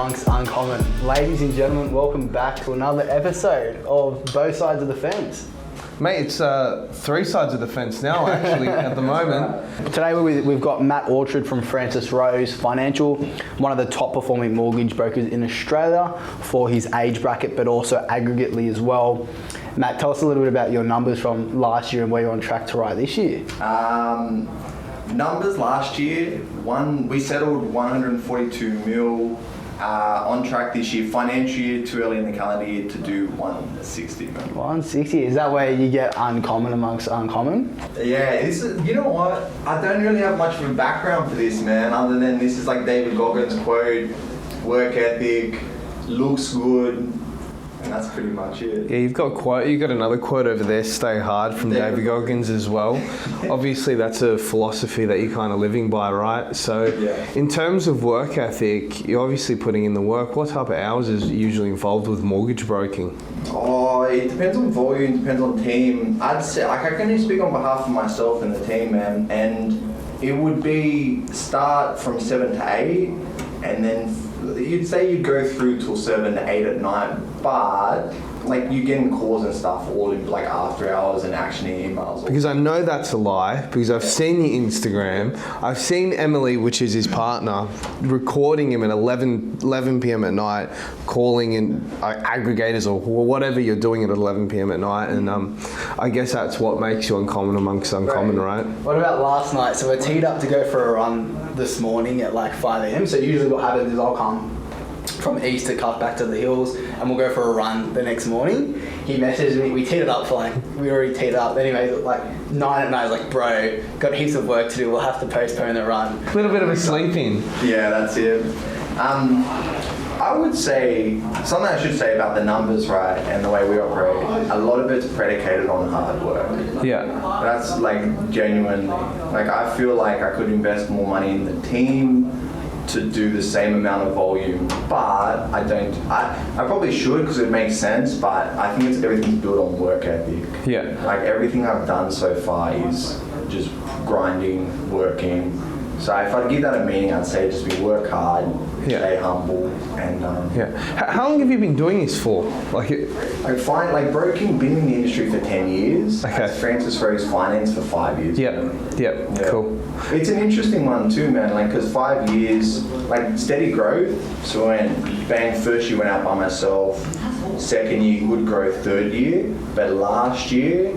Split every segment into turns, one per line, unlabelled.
amongst uncommon. Ladies and gentlemen, welcome back to another episode of Both Sides of the Fence.
Mate, it's three sides of the fence now, actually, at the moment.
Today we've got Matt Oughtred from Francis Rose Financial, one of the top performing mortgage brokers in Australia for his age bracket, but also aggregately as well. Matt, tell us a little bit about your numbers from last year and where you're on track to write this year.
Numbers last year, we settled 142 mil. On track this year, financial year, too early in the calendar year to do 160 mil.
160, is that where you get uncommon amongst uncommon?
Yeah, this is, you know what? I don't really have much of a background for this, man, other than this is like David Goggins' quote, work ethic, looks good, and that's pretty much it.
Yeah, you've got another quote over there, stay hard, from David Goggins as well. Obviously, that's a philosophy that you're kind of living by, right? So in terms of work ethic, you're obviously putting in the work. What type of hours is usually involved with mortgage broking?
Oh, it depends on volume, depends on team. I'd say, like, I can only speak on behalf of myself and the team, man, and it would be start from 7 to 8, and then you'd say you'd go through till 7 to 8 at night, but like you getting calls and stuff all in like after hours and actioning emails.
Because I know that's a lie, because I've seen your Instagram. I've seen Emily, which is his partner, recording him at 11 p.m. at night, calling in aggregators or whatever you're doing at 11 p.m. at night, and I guess that's what makes you uncommon amongst uncommon, right?
What about last night? So we're teed up to go for a run this morning at like 5 a.m. So usually what happens is I'll come from east to cut back to the hills and we'll go for a run the next morning. He messaged me, we teed it up for we already teed it up. Anyway, like 9 at night, like, bro, got heaps of work to do, we'll have to postpone the run.
A little bit of a sleep in.
Yeah, that's it. I would say, something I should say about the numbers, right, and the way we operate, a lot of it's predicated on hard work.
Yeah.
That's like genuinely, like I feel like I could invest more money in the team to do the same amount of volume, but I don't. I probably should because it makes sense, but I think everything's built on work ethic.
Yeah.
Like everything I've done so far is just grinding, working. So if I'd give that a meaning, I'd say just be work hard, stay humble, and
How long have you been doing this for?
I find like broking, been in the industry for 10 years.
Okay.
As Francis Rose Finance for 5 years.
Yep. Cool.
It's an interesting one too, man. Like, cause 5 years, like steady growth. So when bang, first year went out by myself. Second year, good growth. Third year, but last year,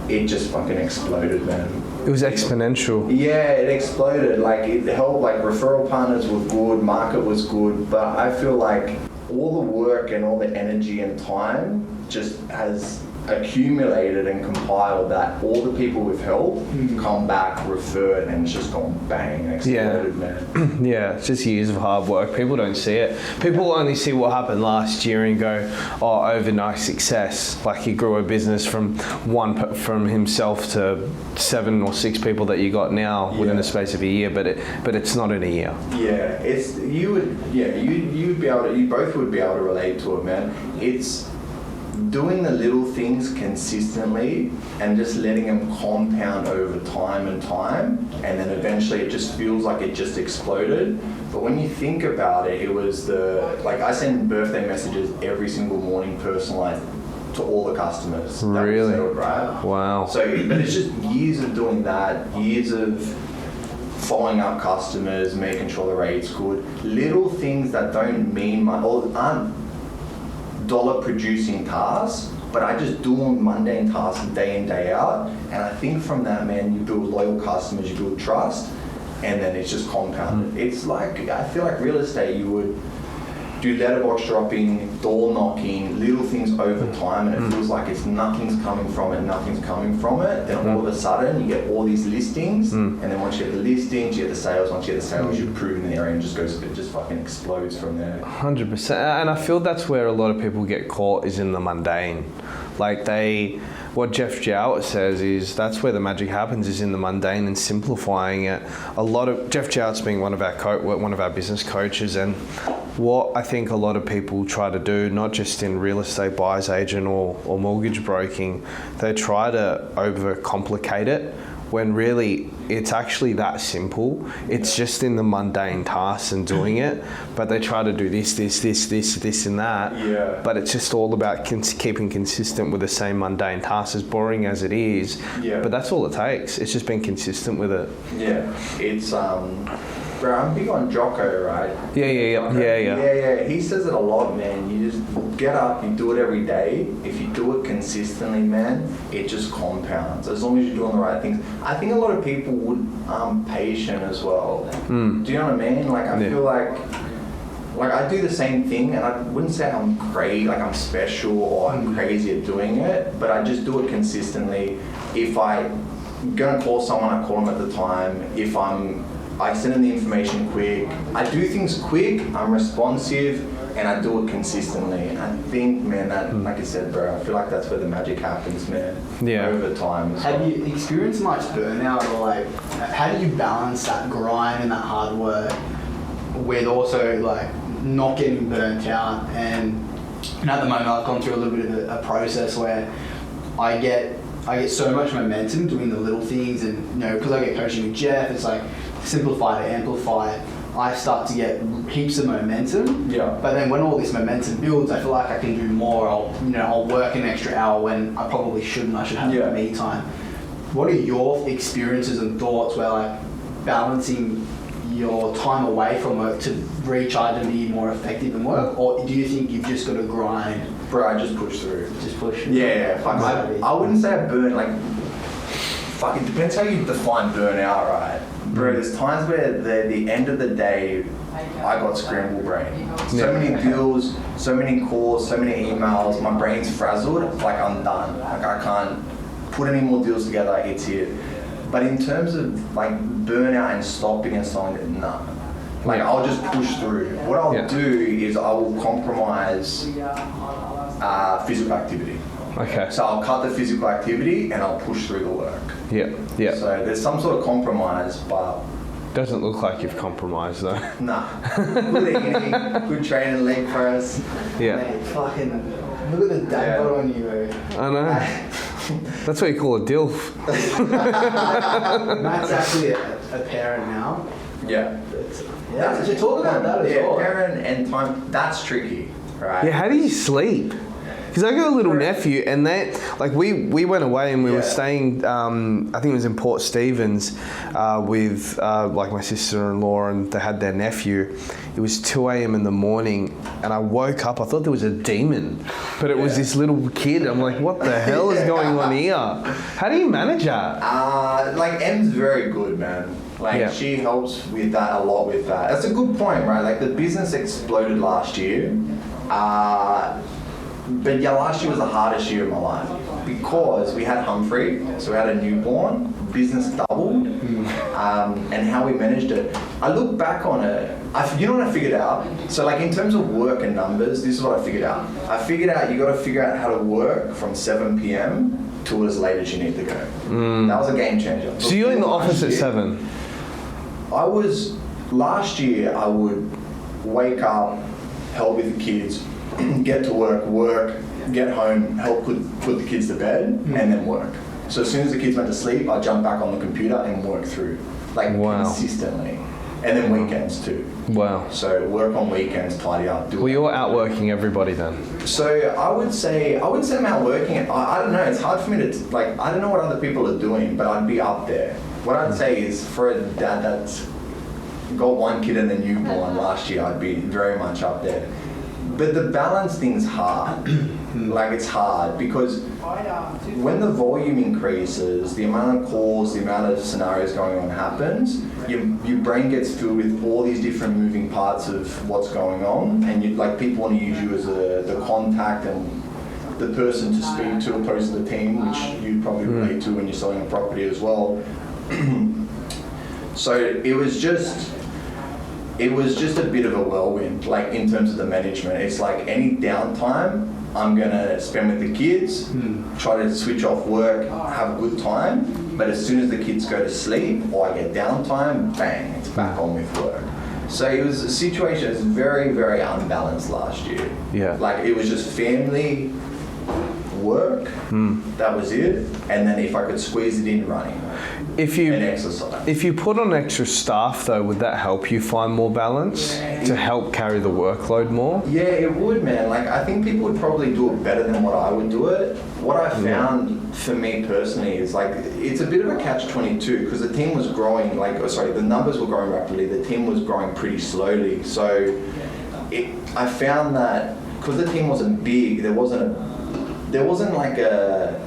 it just fucking exploded, man.
It was exponential.
Yeah, it exploded. Like it helped. Like referral partners were good, market was good, but I feel like all the work and all the energy and time just has accumulated and compiled that all the people we've helped come back, referred, and it's just gone bang, exploded, man.
Yeah, it's just years of hard work. People don't see it. People only see what happened last year and go, oh, overnight success. Like he grew a business from himself to 7 or 6 people that you got now within the space of a year, but it's not in a year.
Yeah, you both would be able to relate to it, man. It's doing the little things consistently and just letting them compound over time, and then eventually it just feels like it just exploded. But when you think about it, it was I send birthday messages every single morning, personalized to all the customers.
Really?
Settled, right?
Wow.
So, but it's just years of doing that, years of following up customers, making sure the rate's good, little things that don't mean much or aren't dollar producing tasks, but I just do mundane tasks day in, day out, and I think from that, man, you build loyal customers, you build trust, and then it's just compounded. It's like, I feel like real estate, you would do letterbox dropping, door knocking, little things over time, and it feels like nothing's coming from it, then all of a sudden you get all these listings, and then once you get the listings, you get the sales, you're proven in the area, and it just fucking explodes from there.
100%, and I feel that's where a lot of people get caught, is in the mundane. Like what Jeff Jowett says is that's where the magic happens, is in the mundane and simplifying it. Jeff Jowett's being one of our business coaches, and what I think a lot of people try to do, not just in real estate buyer's agent or mortgage broking, they try to overcomplicate it when really it's actually that simple. It's just in the mundane tasks and doing it, but they try to do this and that.
Yeah.
But it's just all about keeping consistent with the same mundane tasks, as boring as it is.
Yeah.
But that's all it takes. It's just being consistent with it.
Yeah, it's bro, I'm big on Jocko, right?
Yeah.
He says it a lot, man. You just get up, you do it every day. If you do it consistently, man, it just compounds. As long as you're doing the right things. I think a lot of people would patient as well. Do you know what I mean? Like I feel like I do the same thing, and I wouldn't say I'm crazy, like I'm special or I'm crazy at doing it, but I just do it consistently. If I'm gonna call someone, I call them at the time. If I send them the information quick. I do things quick, I'm responsive, and I do it consistently. And I think, man, that, like I said, bro, I feel like that's where the magic happens, man.
Yeah.
Over time.
Have you experienced much burnout, or like, how do you balance that grind and that hard work with also like not getting burnt out? And at the moment, I've gone through a little bit of a process where I get so much momentum doing the little things, and you know, because I get coaching with Jeff, it's like simplify to amplify. I start to get heaps of momentum.
Yeah.
But then when all this momentum builds, I feel like I can do more. I'll work an extra hour when I probably shouldn't. I should have me time. What are your experiences and thoughts where like balancing your time away from work to recharge and be more effective in work, or do you think you've just got to grind?
Bro, I just push through.
Just push.
I wouldn't say I burn, like, fuck, it depends how you define burnout, right? Bro, there's times where the end of the day, I got scrambled brain. So many deals, so many calls, so many emails, my brain's frazzled, like I'm done. Like I can't put any more deals together, it's it. But in terms of like burnout and stopping and something, nah. Like I'll just push through. What I'll do is I will compromise physical activity.
Okay.
So I'll cut the physical activity and I'll push through the work.
Yeah.
So there's some sort of compromise, but
doesn't look like you've compromised though.
nah. Good eating, good training, leg press.
Yeah.
Mate, fucking look at the dad bod on you, bro.
I know. That's what you call a DILF.
Matt's actually a parent now.
Yeah.
Yeah. So talk about that as well.
Parent and time. That's tricky, right?
Yeah. How do you sleep? Because I got a little nephew, and they like we went away and we were staying. I think it was in Port Stephens with like my sister-in-law, and they had their nephew. It was 2 a.m. in the morning, and I woke up. I thought there was a demon, but it was this little kid. I'm like, what the hell is going on here? How do you manage that?
Like Em's very good, man. Like she helps with that a lot. With that, that's a good point, right? Like the business exploded last year. But yeah, last year was the hardest year of my life because we had Humphrey, so we had a newborn, business doubled, and how we managed it. I look back on it, you know what I figured out? So like in terms of work and numbers, this is what I figured out. I figured out you got to figure out how to work from 7 p.m. to as late as you need to go. That was a game changer.
So you're in the office at 7?
Last year I would wake up, help with the kids, get to work, get home, help put the kids to bed, and then work. So as soon as the kids went to sleep, I'd jump back on the computer and work through, like consistently. And then weekends too.
Wow.
So work on weekends, tidy up.
Well, you're outworking everybody then.
So I would say I'm outworking. I don't know. It's hard for me to like. I don't know what other people are doing, but I'd be up there. What I'd say is for a dad that's got one kid and a newborn last year, I'd be very much up there. But the balance thing's hard. Like it's hard because when the volume increases, the amount of calls, the amount of scenarios going on happens, your brain gets filled with all these different moving parts of what's going on, and people want to use you as the contact and the person to speak to opposed to the team, which you probably relate to when you're selling a property as well. So it was just a bit of a whirlwind, like in terms of the management. It's like any downtime I'm gonna spend with the kids, try to switch off work, have a good time, but as soon as the kids go to sleep or I get downtime, bang, it's back on with work. So it was a situation that was very, very unbalanced last year.
Yeah.
Like it was just family, work, that was it, and then if I could squeeze it in, running.
If you
and exercise.
If you put on extra staff though, would that help you find more balance to help carry the workload more?
Yeah, it would, man. Like, I think people would probably do it better than what I would do it. What I found for me personally is like, it's a bit of a catch-22 because the team was growing, the numbers were growing rapidly. The team was growing pretty slowly. So I found that because the team wasn't big, there wasn't like a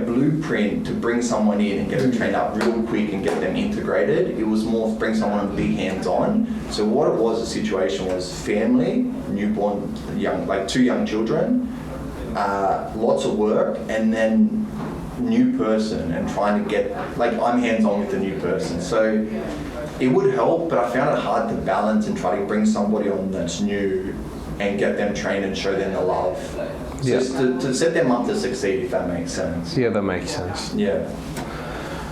blueprint to bring someone in and get them trained up real quick and get them integrated. It was more bring someone and be hands-on. So what it was, the situation was family, newborn, two young children, lots of work, and then new person and trying to get, I'm hands-on with the new person. So it would help, but I found it hard to balance and try to bring somebody on that's new and get them trained and show them the love. So
Yeah.
to set them up to succeed, if that makes sense.
Yeah, that makes sense.
Yeah.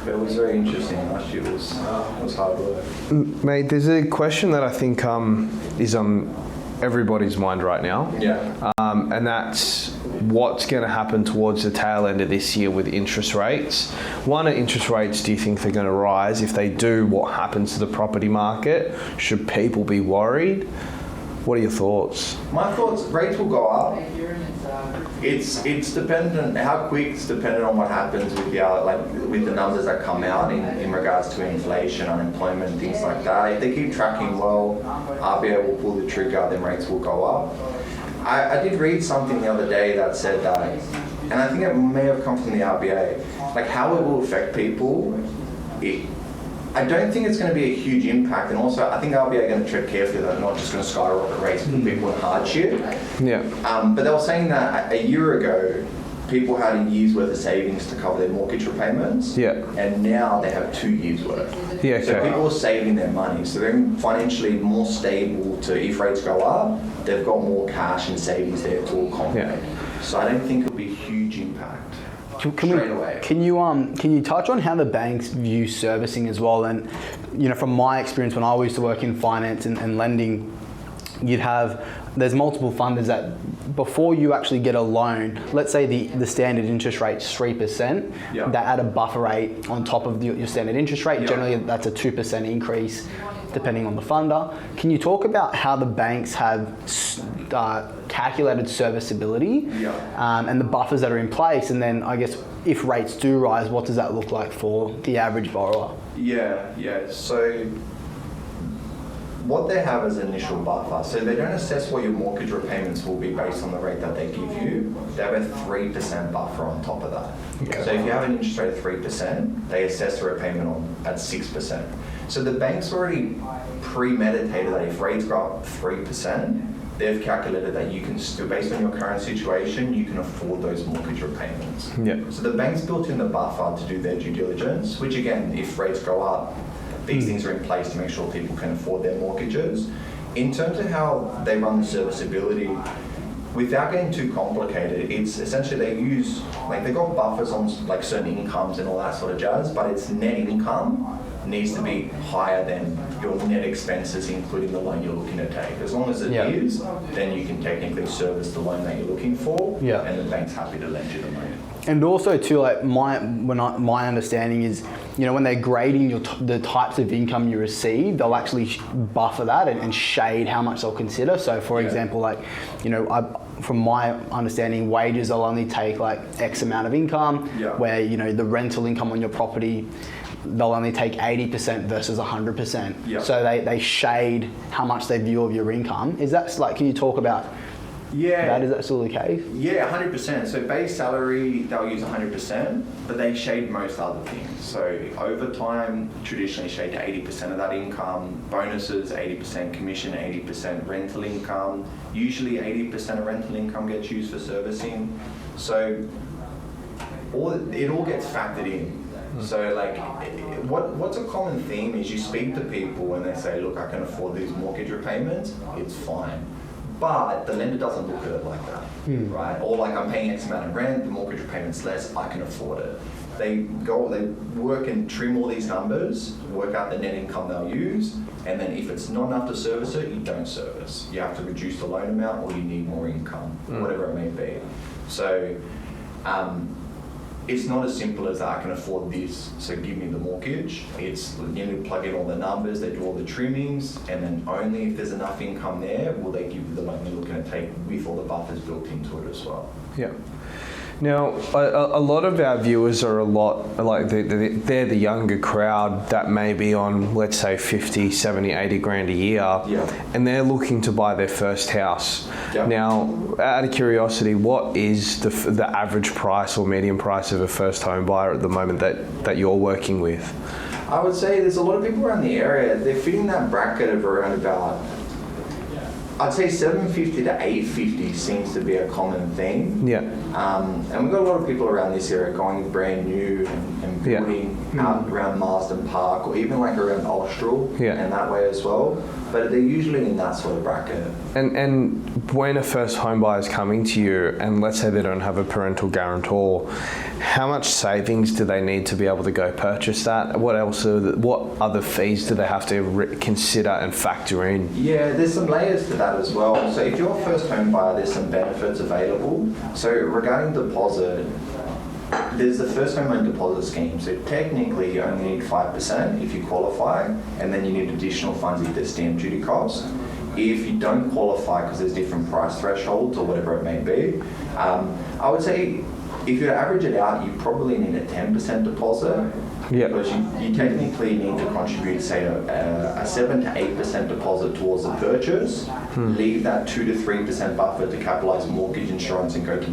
But it was very interesting. Last year was hard work.
Mate, there's a question that I think is on everybody's mind right now.
Yeah.
And that's what's going to happen towards the tail end of this year with interest rates. One, are interest rates, do you think they're going to rise? If they do, what happens to the property market? Should people be worried? What are your thoughts?
My thoughts, rates will go up. It's dependent, how quick it's dependent on what happens with the numbers that come out in regards to inflation, unemployment, things like that. If they keep tracking well, RBA will pull the trigger, then rates will go up. I did read something the other day that said that, and I think it may have come from the RBA, how it will affect people. I don't think it's going to be a huge impact, and also I think RBA are going to tread carefully. They're not just going to skyrocket rates and put people in hardship.
Yeah.
But they were saying that a year ago, people had a year's worth of savings to cover their mortgage repayments.
Yeah.
And now they have 2 years worth.
Yeah.
So
Okay.
people are saving their money, so they're financially more stable to, if rates go up, they've got more cash and savings there to accommodate. So I don't think it'll be a huge impact. Straight away.
Can you touch on how the banks view servicing as well? And from my experience when I used to work in finance and lending, there's multiple funders that before you actually get a loan, let's say the standard interest rate's 3%,
Yeah.
that add a buffer rate on top of your standard interest rate.
Yeah.
Generally, that's a 2% increase depending on the funder. Can you talk about how the banks have calculated serviceability and the buffers that are in place? And then I guess if rates do rise, what does that look like for the average borrower?
Yeah. So what they have as an initial buffer, so they don't assess what your mortgage repayments will be based on the rate that they give you. They have a 3% buffer on top of that.
Okay.
So if you have an interest rate of 3%, they assess the repayment at 6%. So the bank's already premeditated that if rates go up 3%, they've calculated that you can still, based on your current situation, you can afford those mortgage repayments.
Yeah.
So the bank's built in the buffer to do their due diligence, which again, if rates go up, these things are in place to make sure people can afford their mortgages. In terms of how they run the serviceability, without getting too complicated, it's essentially they use, they've got buffers on certain incomes and all that sort of jazz, but it's net income needs to be higher than your net expenses, including the loan you're looking to take. As long as it is, then you can technically service the loan that you're looking for, and the bank's happy to lend you the money.
And also too, my understanding is, when they're grading the types of income you receive, they'll actually buffer that and shade how much they'll consider. So for example, from my understanding, wages they'll only take X amount of income, where the rental income on your property, they'll only take 80% versus 100%. So they shade how much they view of your income. Is that can you talk about that? Is that still the case?
Yeah, 100%. So base salary, they'll use 100%, but they shade most other things. So overtime, traditionally shade to 80% of that income. Bonuses, 80%, commission, 80%, rental income. Usually 80% of rental income gets used for servicing. So it all gets factored in. So what's a common theme is you speak to people and they say, look, I can afford these mortgage repayments, it's fine. But the lender doesn't look at it like that, right? Or I'm paying X amount of rent, the mortgage repayment's less, I can afford it. They work and trim all these numbers, work out the net income they'll use, and then if it's not enough to service it, you don't service. You have to reduce the loan amount or you need more income, whatever it may be. So it's not as simple as I can afford this, so give me the mortgage. It's, you need to plug in all the numbers, they do all the trimmings, and then only if there's enough income there will they give you the loan you're looking to take with all the buffers built into it as well.
Yeah. Now, a lot of our viewers are a lot, like they're the younger crowd that may be on, let's say, 50, 70, 80 grand a year, and they're looking to buy their first house. Yeah. Now, out of curiosity, what is the average price or median price of a first home buyer at the moment that you're working with?
I would say there's a lot of people around the area, they're fitting that bracket of around about, I'd say 750 to 850 seems to be a common thing. Yeah. And we've got a lot of people around this area going brand new and building out around Marsden Park or even like around Oughtred and that way as well. But they're usually in that sort of bracket.
And when a first home buyer is coming to you, and let's say they don't have a parental guarantor, how much savings do they need to be able to go purchase that? What other fees do they have to consider and factor in?
Yeah, there's some layers to that as well. So if you're a first home buyer, there's some benefits available. So regarding deposit, there's the first home loan deposit scheme. So technically you only need 5% if you qualify, and then you need additional funds if there's stamp duty costs. If you don't qualify because there's different price thresholds or whatever it may be, I would say if you average it out, you probably need a 10% deposit. Yeah. Because you technically need to contribute, say, a 7 to 8% deposit towards the purchase, leave that 2 to 3% buffer to capitalise mortgage insurance and go to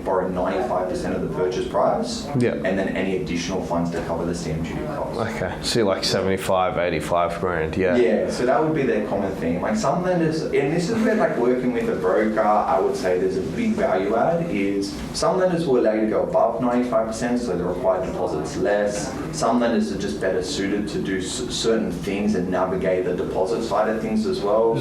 borrow 95% of the purchase price, and then any additional funds to cover the stamp duty costs.
Okay, so like 75, 85 grand,
Yeah, so that would be their common thing. Like some lenders, and this is where like working with a broker, I would say there's a big value add, is some lenders will allow you to go above 95%, so the required deposit's less. Some lenders are just better suited to do certain things and navigate the deposit side of things as well.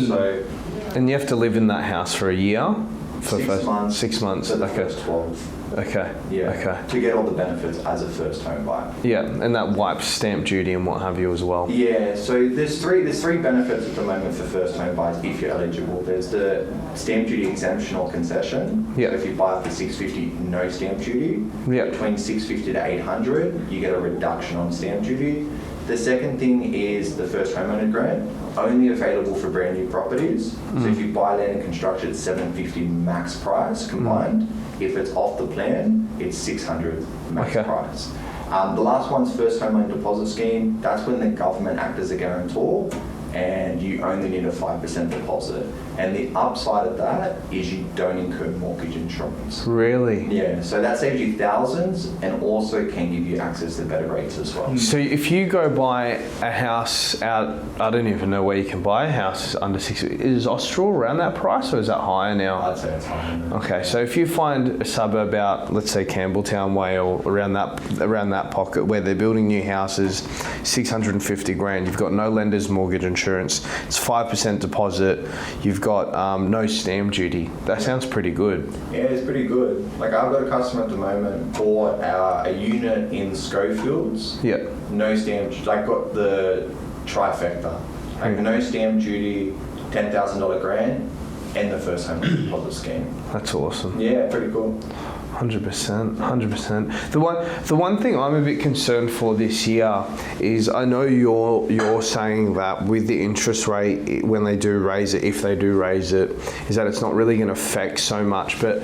And you have to live in that house for a year? For
6 months.
6 months.
For the first 12.
Okay.
Yeah.
Okay.
To get all the benefits as a first home buyer.
Yeah, and that wipes stamp duty and what have you as well.
Yeah, so there's three benefits at the moment for first home buyers if you're eligible. There's the stamp duty exemption or concession. Yeah. So if you buy for $650, no stamp duty. Yeah. Between $650 to $800, you get a reduction on stamp duty. The second thing is the first homeowner grant, only available for brand new properties. So if you buy land and construction, it's $750 max price combined. If it's off the plan, it's $600 max price. The last one's first home loan deposit scheme. That's when the government acts as a guarantor, and you only need a 5% deposit. And the upside of that is you don't incur mortgage insurance.
Really?
Yeah, so that saves you thousands and also can give you access to better rates as well.
So if you go buy a house out, I don't even know where you can buy a house under 6, is Austral around that price or is that higher now?
I'd say it's higher now.
Okay, so if you find a suburb out, let's say Campbelltown way or around that pocket where they're building new houses, 650 grand, you've got no lender's mortgage insurance, it's 5% deposit, you've got no stamp duty. That sounds pretty good.
Yeah, it's pretty good. Like I've got a customer at the moment bought a unit in Schofields. Yeah. No stamp. Like got the trifecta. Like no stamp duty, $10,000 grant, and the first home deposit scheme.
That's awesome.
Yeah, pretty cool.
100%. The one thing I'm a bit concerned for this year is I know you're saying that with the interest rate when they do raise it, if they do raise it, is that it's not really going to affect so much. But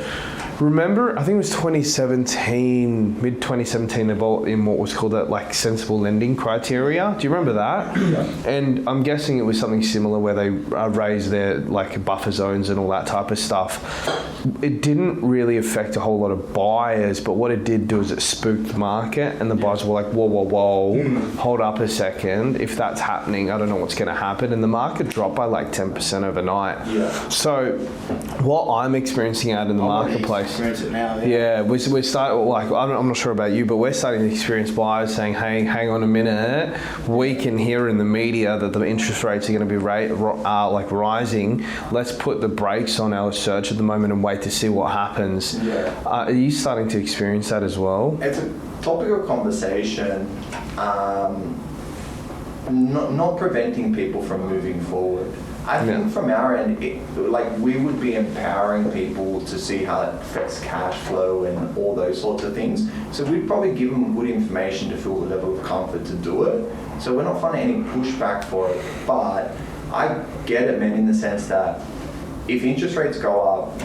remember, I think it was 2017, mid 2017, they bought in what was called that like sensible lending criteria. Do you remember that? Yeah. And I'm guessing it was something similar where they raised their like buffer zones and all that type of stuff. It didn't really affect a whole lot of buyers, but what it did do is it spooked the market, and the buyers were like, whoa, hold up a second. If that's happening, I don't know what's going to happen. And the market dropped by like 10% overnight. Yeah. So what I'm experiencing out in the marketplace,
experience it now.
We're starting, like, I'm not sure about you, but we're starting to experience buyers saying, hey, hang on a minute, we can hear in the media that the interest rates are going to be rising. Let's put the brakes on our search at the moment and wait to see what happens. Yeah. Are you starting to experience that as well?
It's a topic of conversation, not preventing people from moving forward. I think from our end, we would be empowering people to see how it affects cash flow and all those sorts of things. So we'd probably give them good information to feel the level of comfort to do it. So we're not finding any pushback for it. But I get it, man, in the sense that if interest rates go up,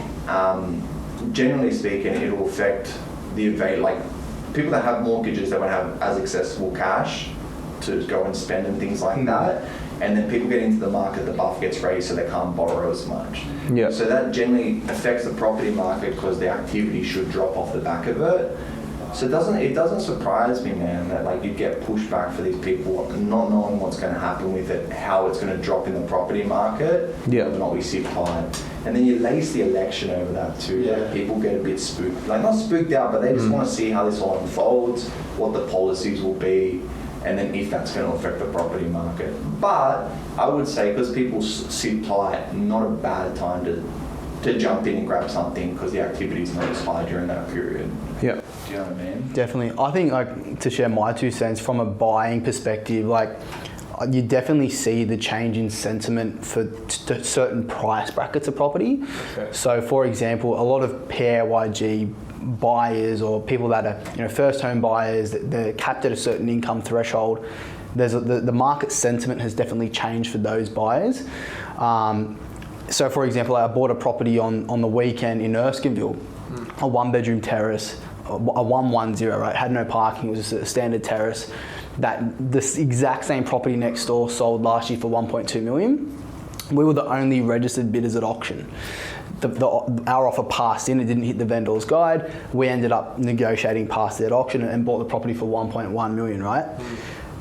generally speaking, it will affect the people that have mortgages that won't have as accessible cash to go and spend and things like that. And then people get into the market, the buffer gets raised so they can't borrow as much.
Yeah.
So that generally affects the property market because the activity should drop off the back of it. So it doesn't surprise me, man, that you get pushback for these people not knowing what's going to happen with it, how it's going to drop in the property market, whether or not we sit tight. And then you lace the election over that too.
Yeah.
People get a bit spooked, not spooked out, but they just want to see how this all unfolds, what the policies will be, and then if that's going to affect the property market. But I would say, because people sit tight, not a bad time to jump in and grab something because the activity is not as high during that period.
Yeah.
Do you know what I mean?
Definitely. I think, to share my 2 cents from a buying perspective, you definitely see the change in sentiment for certain price brackets of property.
Okay.
So, for example, a lot of PAYG buyers or people that are first home buyers, they're capped at a certain income threshold. The market sentiment has definitely changed for those buyers. So, for example, I bought a property on the weekend in Erskineville, a 1-bedroom terrace, a 110, right? Had no parking, it was just a standard terrace. This exact same property next door sold last year for 1.2 million. We were the only registered bidders at auction. Our offer passed in, it didn't hit the vendor's guide. We ended up negotiating past it at auction and bought the property for 1.1 million, right?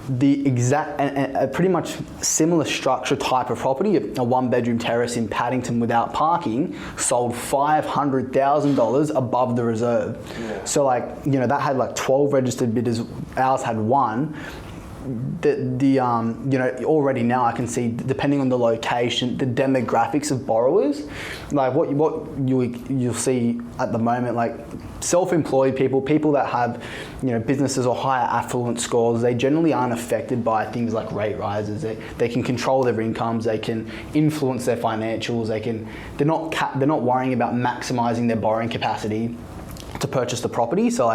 The exact and pretty much similar structure type of property, a 1-bedroom terrace in Paddington without parking, sold $500,000 above the reserve. Yeah. So that had 12 registered bidders. Ours had 1. Already now I can see, depending on the location, the demographics of borrowers, what you'll see at the moment, self-employed people that have businesses or higher affluent scores, they generally aren't affected by things like rate rises. They can control their incomes, they can influence their financials, they're not worrying about maximizing their borrowing capacity to purchase the property. So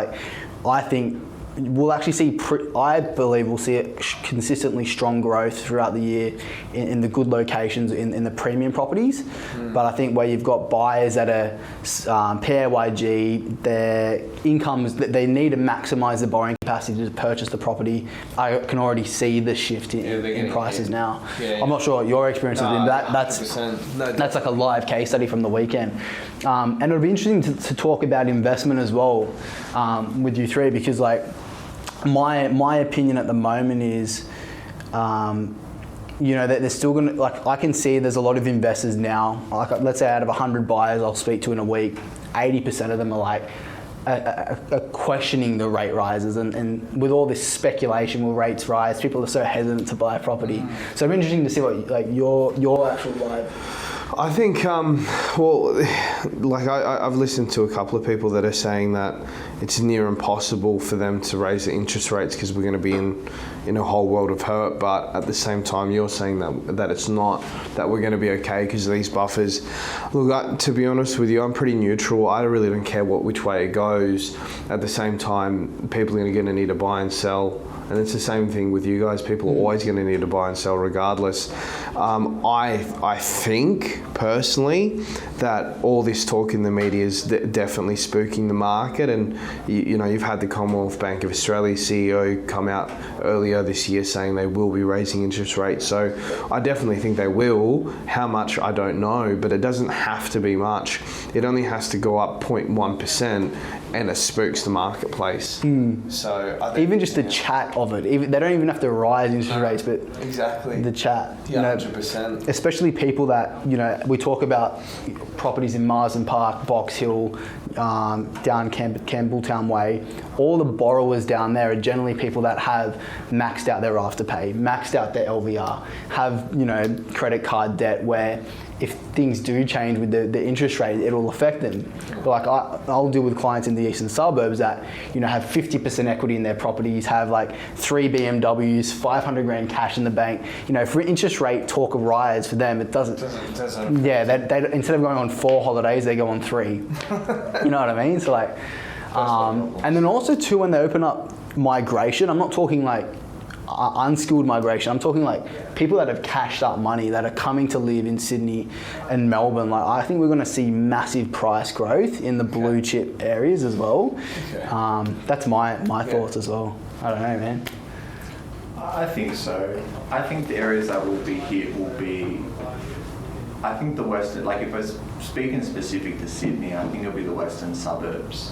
I think we'll actually see, I believe we'll see it consistently strong growth throughout the year in the good locations in the premium properties. But I think where you've got buyers that are PAYG, their incomes, they need to maximise their borrowing capacity to purchase the property. I can already see the shift in prices now. Yeah. I'm not sure what your experience has been, but that's like a live case study from the weekend. And it'll be interesting to talk about investment as well with you three, because my opinion at the moment is, that they're still going to, I can see there's a lot of investors now, let's say out of 100 buyers I'll speak to in a week, 80% of them are questioning the rate rises, and with all this speculation, will rates rise? People are so hesitant to buy a property. So it's interesting to see what your actual live.
I think, I've listened to a couple of people that are saying that it's near impossible for them to raise the interest rates because we're going to be in a whole world of hurt. But at the same time, you're saying that it's not, that we're going to be okay because of these buffers. Look, to be honest with you, I'm pretty neutral. I really don't care which way it goes. At the same time, people are going to need to buy and sell. And it's the same thing with you guys. People are always going to need to buy and sell regardless. I think, personally, that all this talk in the media is definitely spooking the market. And, you've had the Commonwealth Bank of Australia CEO come out earlier this year saying they will be raising interest rates. So I definitely think they will. How much, I don't know. But it doesn't have to be much. It only has to go up 0.1%. And it spooks the marketplace. So I think,
even just the chat of it, they don't even have to rise interest rates, but
exactly
the chat.
100%.
Especially people that we talk about properties in Marsden Park, Box Hill, down Campbelltown Way, all the borrowers down there are generally people that have maxed out their afterpay, maxed out their LVR, have, you know, credit card debt where if things do change with the interest rate, it'll affect them. But like I'll deal with clients in the eastern suburbs that, you know, have 50% equity in their properties, have like 3 BMWs, 500 grand cash in the bank. You know, for interest rate talk of rise for them, it doesn't. Yeah, they instead of going on 4 holidays, they go on 3. You know what I mean? So like, and then also too, when they open up migration, I'm not talking like unskilled migration. I'm talking like people that have cashed up money that are coming to live in Sydney and Melbourne. Like I think we're going to see massive price growth in the blue chip areas as well. That's my thoughts as well. I don't know, man.
I think so. I think the areas that will be hit will be, I think the western, like if I was speaking specific to Sydney, I think it'll be the western suburbs.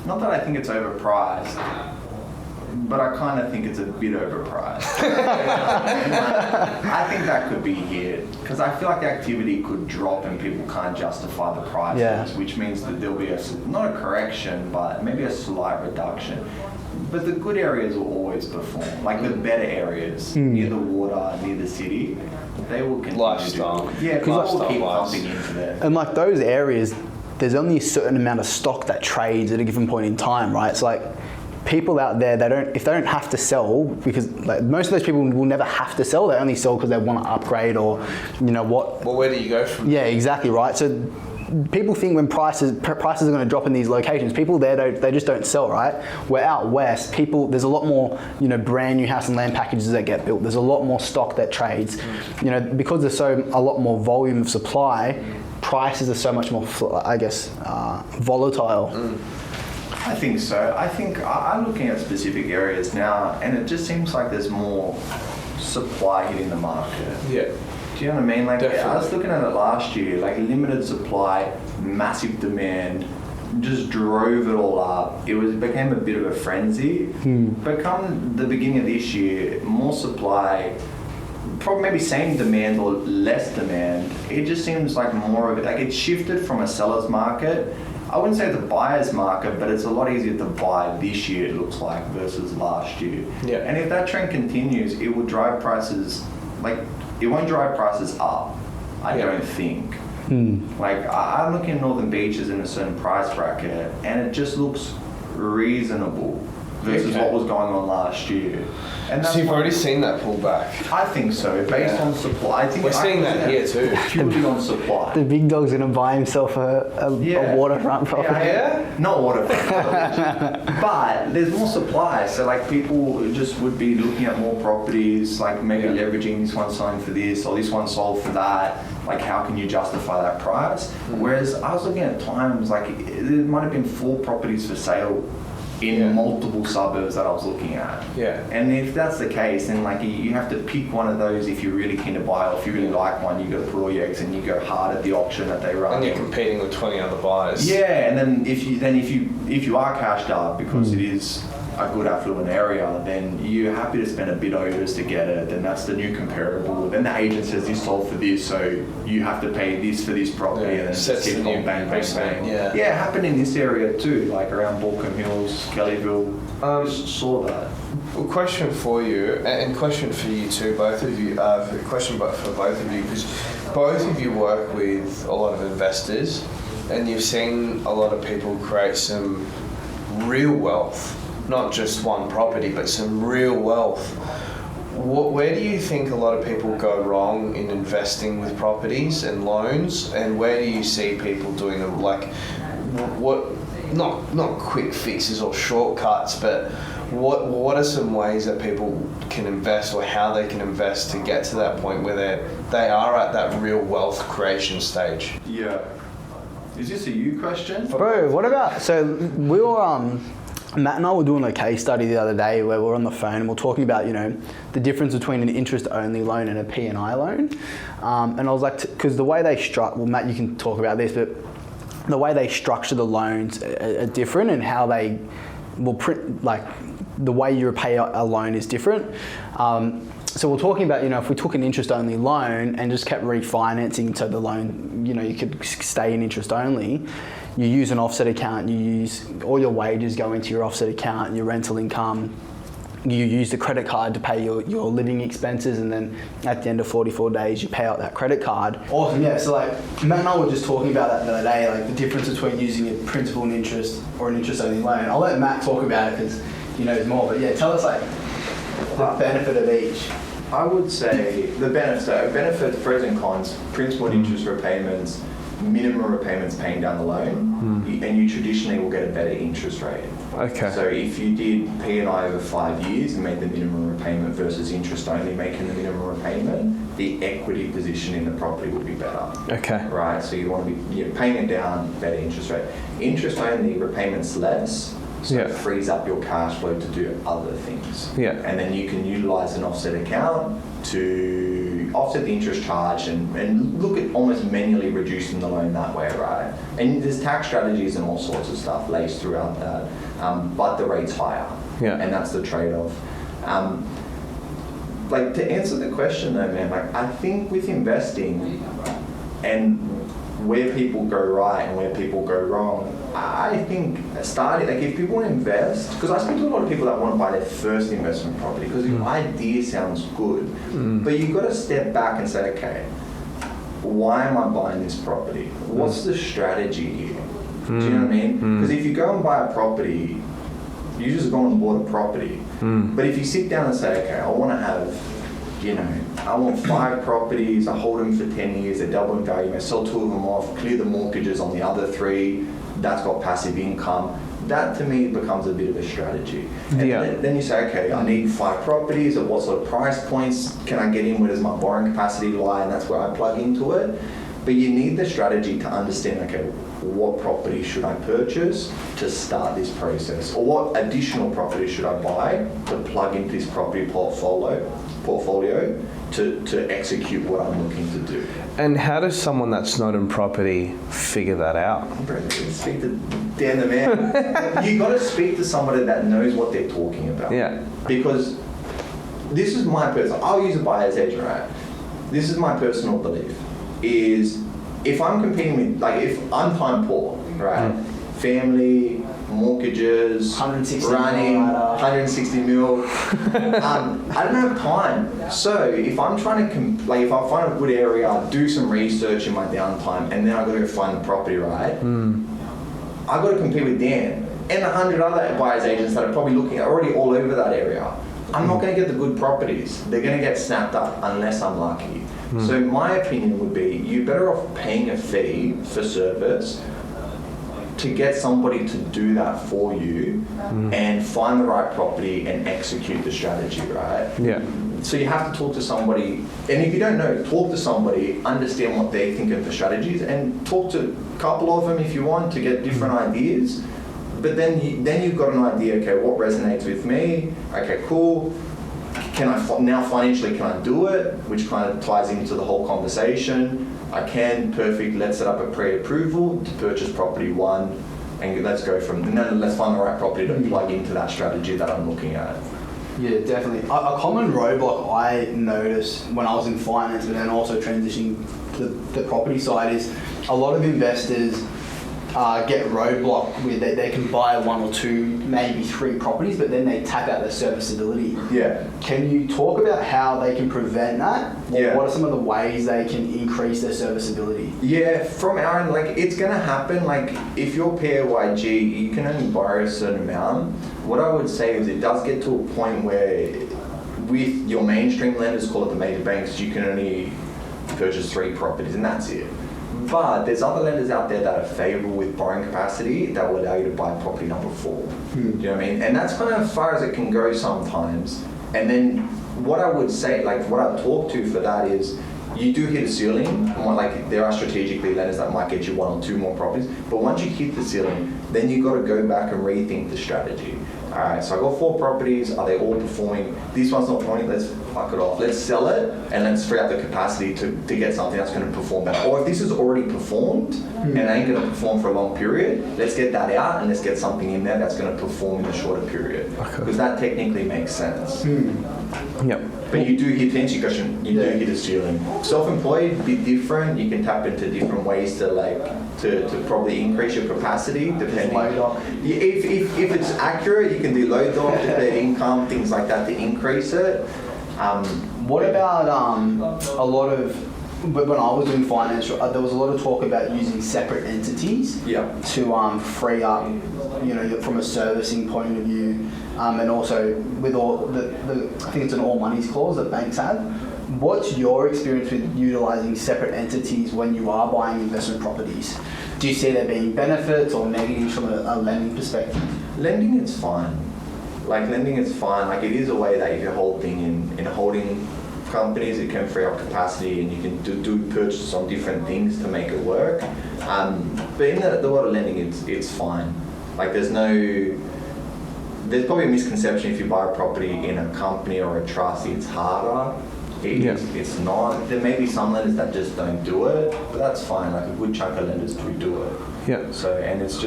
Not that I think it's overpriced, but I kind of think it's a bit overpriced. I think that could be hit because I feel like the activity could drop and people can't justify the prices, which means that there'll be not a correction, but maybe a slight reduction. But the good areas will always perform, like the better areas near the water, near the city, they will continue
lifestyle.
People will keep pumping into there.
And like those areas, there's only a certain amount of stock that trades at a given point in time, right? It's like people out there, if they don't have to sell, because like most of those people will never have to sell, they only sell because they want to upgrade or, you know what.
Well, where do you go from?
Yeah, exactly right. So people think when prices are going to drop in these locations, people there they just don't sell, right? Where out west, there's a lot more, you know, brand new house and land packages that get built. There's a lot more stock that trades. You know, because there's a lot more volume of supply, prices are so much more, I guess, volatile.
I think so. I think I'm looking at specific areas now, and it just seems like there's more supply hitting the market.
Yeah.
Do you know what I mean? Like
Definitely.
I was looking at it last year, like limited supply, massive demand, just drove it all up. It became a bit of a frenzy. But come the beginning of this year, more supply, probably maybe same demand or less demand. It just seems like more of it. Like it shifted from a seller's market. I wouldn't say the buyer's market, but it's a lot easier to buy this year, it looks like, versus last year.
Yeah.
And if that trend continues, it will drive prices, like, it won't drive prices up, I don't think. Like, I'm looking at Northern Beaches in a certain price bracket, and it just looks reasonable versus what was going on last year. And that's
So you've already seen that pullback?
I think so, based on supply. I think
We're seeing that here too.
Purely on supply.
The big dog's going to buy himself a waterfront property.
Yeah. Not waterfront, but there's more supply. So like people just would be looking at more properties, like maybe leveraging this one selling for this or this one sold for that. Like how can you justify that price? Whereas I was looking at times like there might have been 4 properties for sale in multiple suburbs that I was looking at.
Yeah.
And if that's the case, then like you have to pick one of those if you're really keen to buy, or if you really like one, you got to put all your eggs and you go hard at the auction that they run.
And you're competing with 20 other buyers.
Yeah, and then if you are cashed up because it is a good affluent area, then you're happy to spend a bit over just to get it. Then that's the new comparable. Then the agent says this sold for this, so you have to pay this for this property, and then it
Sets
keeps
the
on
new
bang, bang, bang.
Yeah.
Happened in this area too, like around Balcombe Hills, Kellyville. Saw that.
Well, question for you, and question for you too, both of you. Question for both of you, because both of you work with a lot of investors, and you've seen a lot of people create some real wealth, not just one property, but some real wealth. Where do you think a lot of people go wrong in investing with properties and loans, and where do you see people doing not quick fixes or shortcuts, but what are some ways that people can invest, or how they can invest to get to that point where they are at that real wealth creation stage?
Yeah. Is this a you question?
Bro, what about, so we were, Matt and I were doing a case study the other day where we're on the phone and we're talking about, you know, the difference between an interest-only loan and a P&I loan. And I was like, because the way they well, Matt, you can talk about this, but the way they structure the loans are different, and how they will the way you repay a loan is different. So we're talking about, if we took an interest-only loan and just kept refinancing so the loan, you could stay in interest only, you use an offset account, you use all your wages go into your offset account, your rental income, you use the credit card to pay your living expenses, and then at the end of 44 days you pay out that credit card. Awesome, yeah. So like Matt and I were just talking about that the other day, like the difference between using a principal and interest or an interest-only loan. I'll let Matt talk about it because he knows more, but yeah, tell us like the benefit of each.
I would say the benefit, pros and cons, principal and interest repayments, minimum repayments paying down the loan, and you traditionally will get a better interest rate.
Okay.
So if you did P&I over 5 years and made the minimum repayment versus interest only making the minimum repayment, the equity position in the property would be better.
Okay.
Right, so you want to be paying it down, better interest rate. Interest only, repayments less, so it frees up your cash flow to do other things.
Yeah.
And then you can utilize an offset account to offset the interest charge and look at almost manually reducing the loan that way, right? And there's tax strategies and all sorts of stuff laced throughout that, but the rate's higher.
Yeah.
And that's the trade-off. Like to answer the question though, man, like I think with investing and where people go right and where people go wrong, I think if people want to invest, because I speak to a lot of people that want to buy their first investment property because the idea sounds good, but you've got to step back and say, okay, why am I buying this property? What's the strategy here? Do you know what I mean? Because if you go and buy a property, you just go and bought a property. But if you sit down and say, okay, I want to have, I want 5 properties, I hold them for 10 years, they double in value, I sell 2 of them off, clear the mortgages on the other 3, that's got passive income. That to me becomes a bit of a strategy. And then you say, okay, I need 5 properties, at what sort of price points can I get in, where does my borrowing capacity lie, and that's where I plug into it. But you need the strategy to understand, okay, what property should I purchase to start this process? Or what additional property should I buy to plug into this property portfolio to execute what I'm looking to do?
And how does someone that's not in property figure that out?
Speak to Dan the man. You got to speak to somebody that knows what they're talking about. Yeah. Because this is my personal, I'll use a buyer's agent, right? This is my personal belief, is if I'm competing with, like if I'm time poor, right? Family, mortgages, 160 mil. I don't have time. So if I'm trying to, if I find a good area, do some research in my downtime, and then I got to go find the property, right? I got to compete with Dan and 100 other buyers agents that are probably looking already all over that area. I'm not going to get the good properties. They're going to get snapped up unless I'm lucky. So my opinion would be, you're better off paying a fee for service to get somebody to do that for you and find the right property and execute the strategy, right? Yeah. So you have to talk to somebody, and if you don't know, talk to somebody, understand what they think of the strategies, and talk to a couple of them if you want to get different ideas. But then you've got an idea, okay, what resonates with me? Okay, cool. Now financially, can I do it? Which kind of ties into the whole conversation. I can, perfect, let's set up a pre-approval to purchase property 1, and let's go from, and then let's find the right property to plug into that strategy that I'm looking at.
Yeah, definitely. A common roadblock I noticed when I was in finance, but then also transitioning to the property side, is a lot of investors get roadblocked with they can buy 1 or 2, maybe 3 properties, but then they tap out their serviceability. Yeah. Can you talk about how they can prevent that? Yeah. What are some of the ways they can increase their serviceability? Yeah, from our end, it's going to happen. If you're PAYG, you can only borrow a certain amount. What I would say is it does get to a point where with your mainstream lenders, call it the major banks, you can only purchase 3 properties and that's it. But there's other lenders out there that are favourable with borrowing capacity that will allow you to buy property number 4. Do you know what I mean? And that's kind of as far as it can go sometimes. And then what I would say, what I talk to for that is, you do hit a ceiling. There are strategically lenders that might get you 1 or 2 more properties. But once you hit the ceiling, then you've got to go back and rethink the strategy.
all right, so I got 4 properties. Are they all performing? This one's not performing. Let's fuck it off. Let's sell it and let's free up the capacity to get something that's going to perform better. Or if this has already performed and ain't going to perform for a long period, let's get that out and let's get something in there that's going to perform in a shorter period. Because that technically makes sense.
Yep.
But you do hit things, you do hit a ceiling. Self-employed, be different. You can tap into different ways to probably increase your capacity depending. If it's accurate, you can do low dock, deferred income, things like that to increase it.
What about a lot of, but when I was doing finance, there was a lot of talk about using separate entities to free up, from a servicing point of view, and also with all I think it's an all monies clause that banks have. What's your experience with utilising separate entities when you are buying investment properties? Do you see there being benefits or negatives from a lending perspective?
Lending is fine. Lending is fine. It is a way that if you're holding in holding companies, it can free up capacity and you can do purchase on different things to make it work. But in the world of lending, it's fine. There's probably a misconception if you buy a property in a company or a trust, it's harder. It's not. There may be some lenders that just don't do it, but that's fine. A good chunk of lenders do it.
Yeah.
So, and it's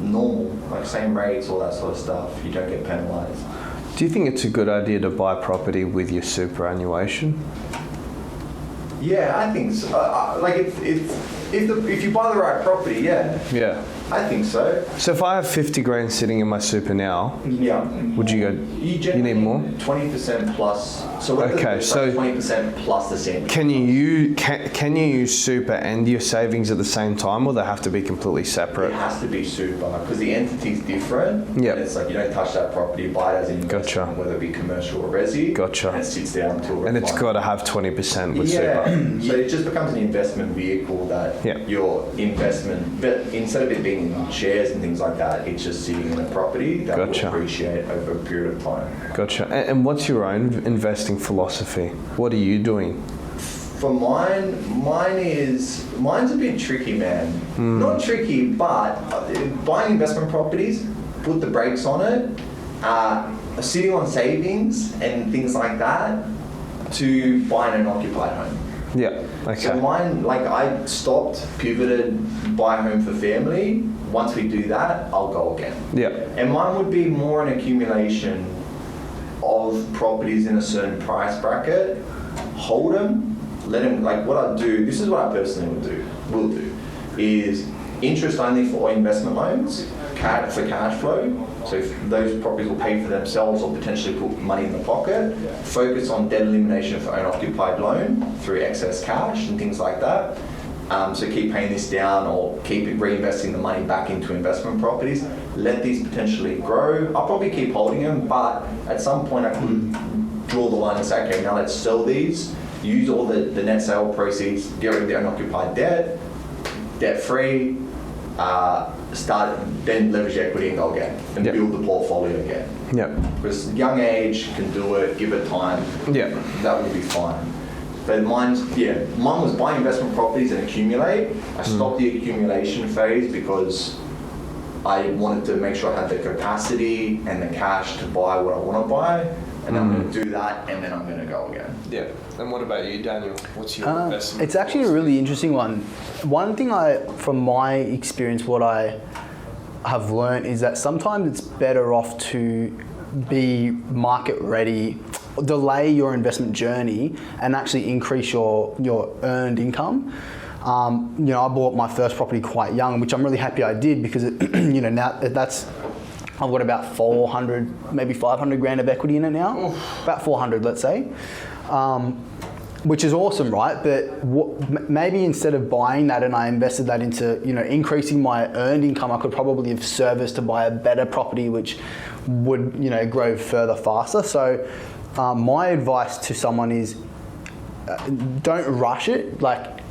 normal, same rates, all that sort of stuff. You don't get penalised.
Do you think it's a good idea to buy property with your superannuation?
Yeah, I think so. If you buy the right property,
Yeah.
I think so.
So if I have 50 grand sitting in my super now, would you go, you need more?
20% plus. So what
okay, so
20% plus the same.
Can you use super and your savings at the same time, or they have to be completely separate?
It has to be super because the entity's different.
Yeah.
It's you don't touch that property, buy it as an investment, whether it be commercial or resi.
Gotcha.
And it sits there until
and it's got to have 20% with super.
So it just becomes an investment vehicle that your investment, but instead of it being in shares and things like that, it's just sitting in a property that will appreciate over a period of time.
Gotcha. And what's your own investing philosophy? What are you doing?
For mine's a bit tricky, man. Not tricky, but buying investment properties, put the brakes on it, sitting on savings and things like that to buy an occupied home.
Yeah, okay.
So mine, I stopped, pivoted, buy a home for family. Once we do that, I'll go again. Yeah. And mine would be more an accumulation of properties in a certain price bracket, hold them, let them, what I do, this is what I personally will do, is interest only for investment loans, for cash flow. So if those properties will pay for themselves or potentially put money in the pocket, focus on debt elimination for owner-occupied loan through excess cash and things like that. So keep paying this down or keep reinvesting the money back into investment properties. Let these potentially grow. I'll probably keep holding them, but at some point I could draw the line and say, okay, now let's sell these, use all the net sale proceeds, get rid of the unoccupied debt-free, then leverage equity and go again and build the portfolio again. Yeah. Because young age can do it, give it time. Yeah. That will be fine. But mine was buying investment properties and accumulate. I stopped the accumulation phase because I wanted to make sure I had the capacity and the cash to buy what I want to buy. And I'm going to do that and then I'm going to go again.
Yeah. And what about you, Daniel? What's your investment?
It's actually a really interesting one. One thing from my experience, what I have learned is that sometimes it's better off to be market ready, delay your investment journey and actually increase your earned income. I bought my first property quite young, which I'm really happy I did because now I've got about 400, maybe 500 grand of equity in it now. About 400, let's say. Which is awesome, right? But maybe instead of buying that and I invested that into, increasing my earned income, I could probably have serviced to buy a better property, which would, grow further faster. So my advice to someone is don't rush it.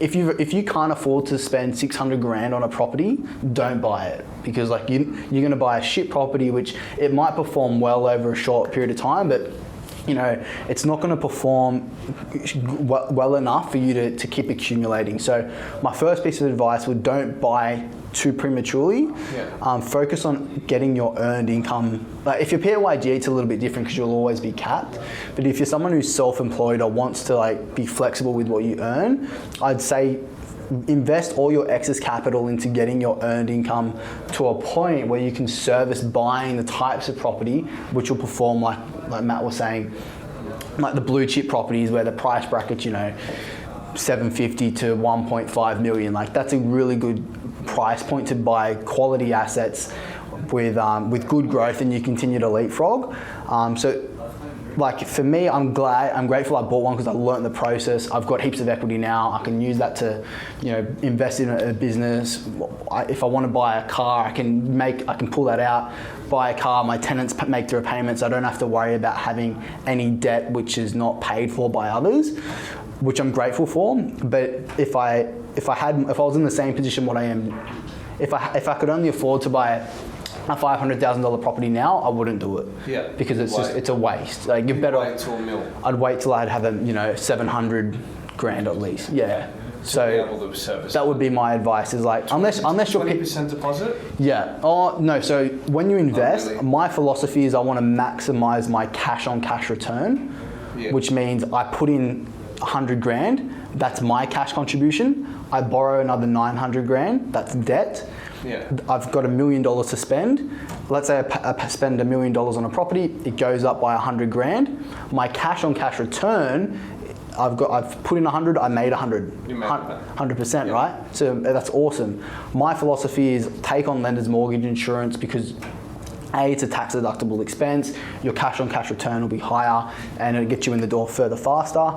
If you can't afford to spend 600 grand on a property, don't buy it because you're going to buy a shit property, which it might perform well over a short period of time, but it's not going to perform well enough for you to keep accumulating. So my first piece of advice would don't buy too prematurely. Focus on getting your earned income. Like if you're PAYG, it's a little bit different because you'll always be capped. But if you're someone who's self-employed or wants to like be flexible with what you earn, I'd say invest all your excess capital into getting your earned income to a point where you can service buying the types of property which will perform like Matt was saying, like the blue chip properties where the price bracket's, you know, 750 to 1.5 million. Like that's a really good price point to buy quality assets with good growth, and you continue to leapfrog. So like for me, I'm grateful I bought one because I learned the process. I've got heaps of equity now. I can use that to, you know, invest in a business. If I want to buy a car, I can pull that out, buy a car. My tenants make the repayments. I don't have to worry about having any debt which is not paid for by others, which I'm grateful for. But if I was in the same position what I am, if I could only afford to buy a $500,000 property now, I wouldn't do it.
Yeah.
Because it's a waste. Like you're better.
Wait till a mil.
I'd wait till I'd have a 700 grand at least. Yeah.
To be able to service
that would be my advice. Is like unless you're
20% deposit.
Yeah. Oh no. So when you invest,
really.
my philosophy is I want to maximize my cash on cash return, which means I put in 100 grand. That's my cash contribution. I borrow another 900 grand. That's debt.
Yeah.
I've got $1 million to spend. Let's say I spend $1 million on a property. It goes up by 100 grand. My cash on cash return, I've put in 100. I made 100.
You made
100%, yeah. Right? So that's awesome. My philosophy is take on lender's mortgage insurance because it's a tax deductible expense. Your cash on cash return will be higher and it'll get you in the door further faster.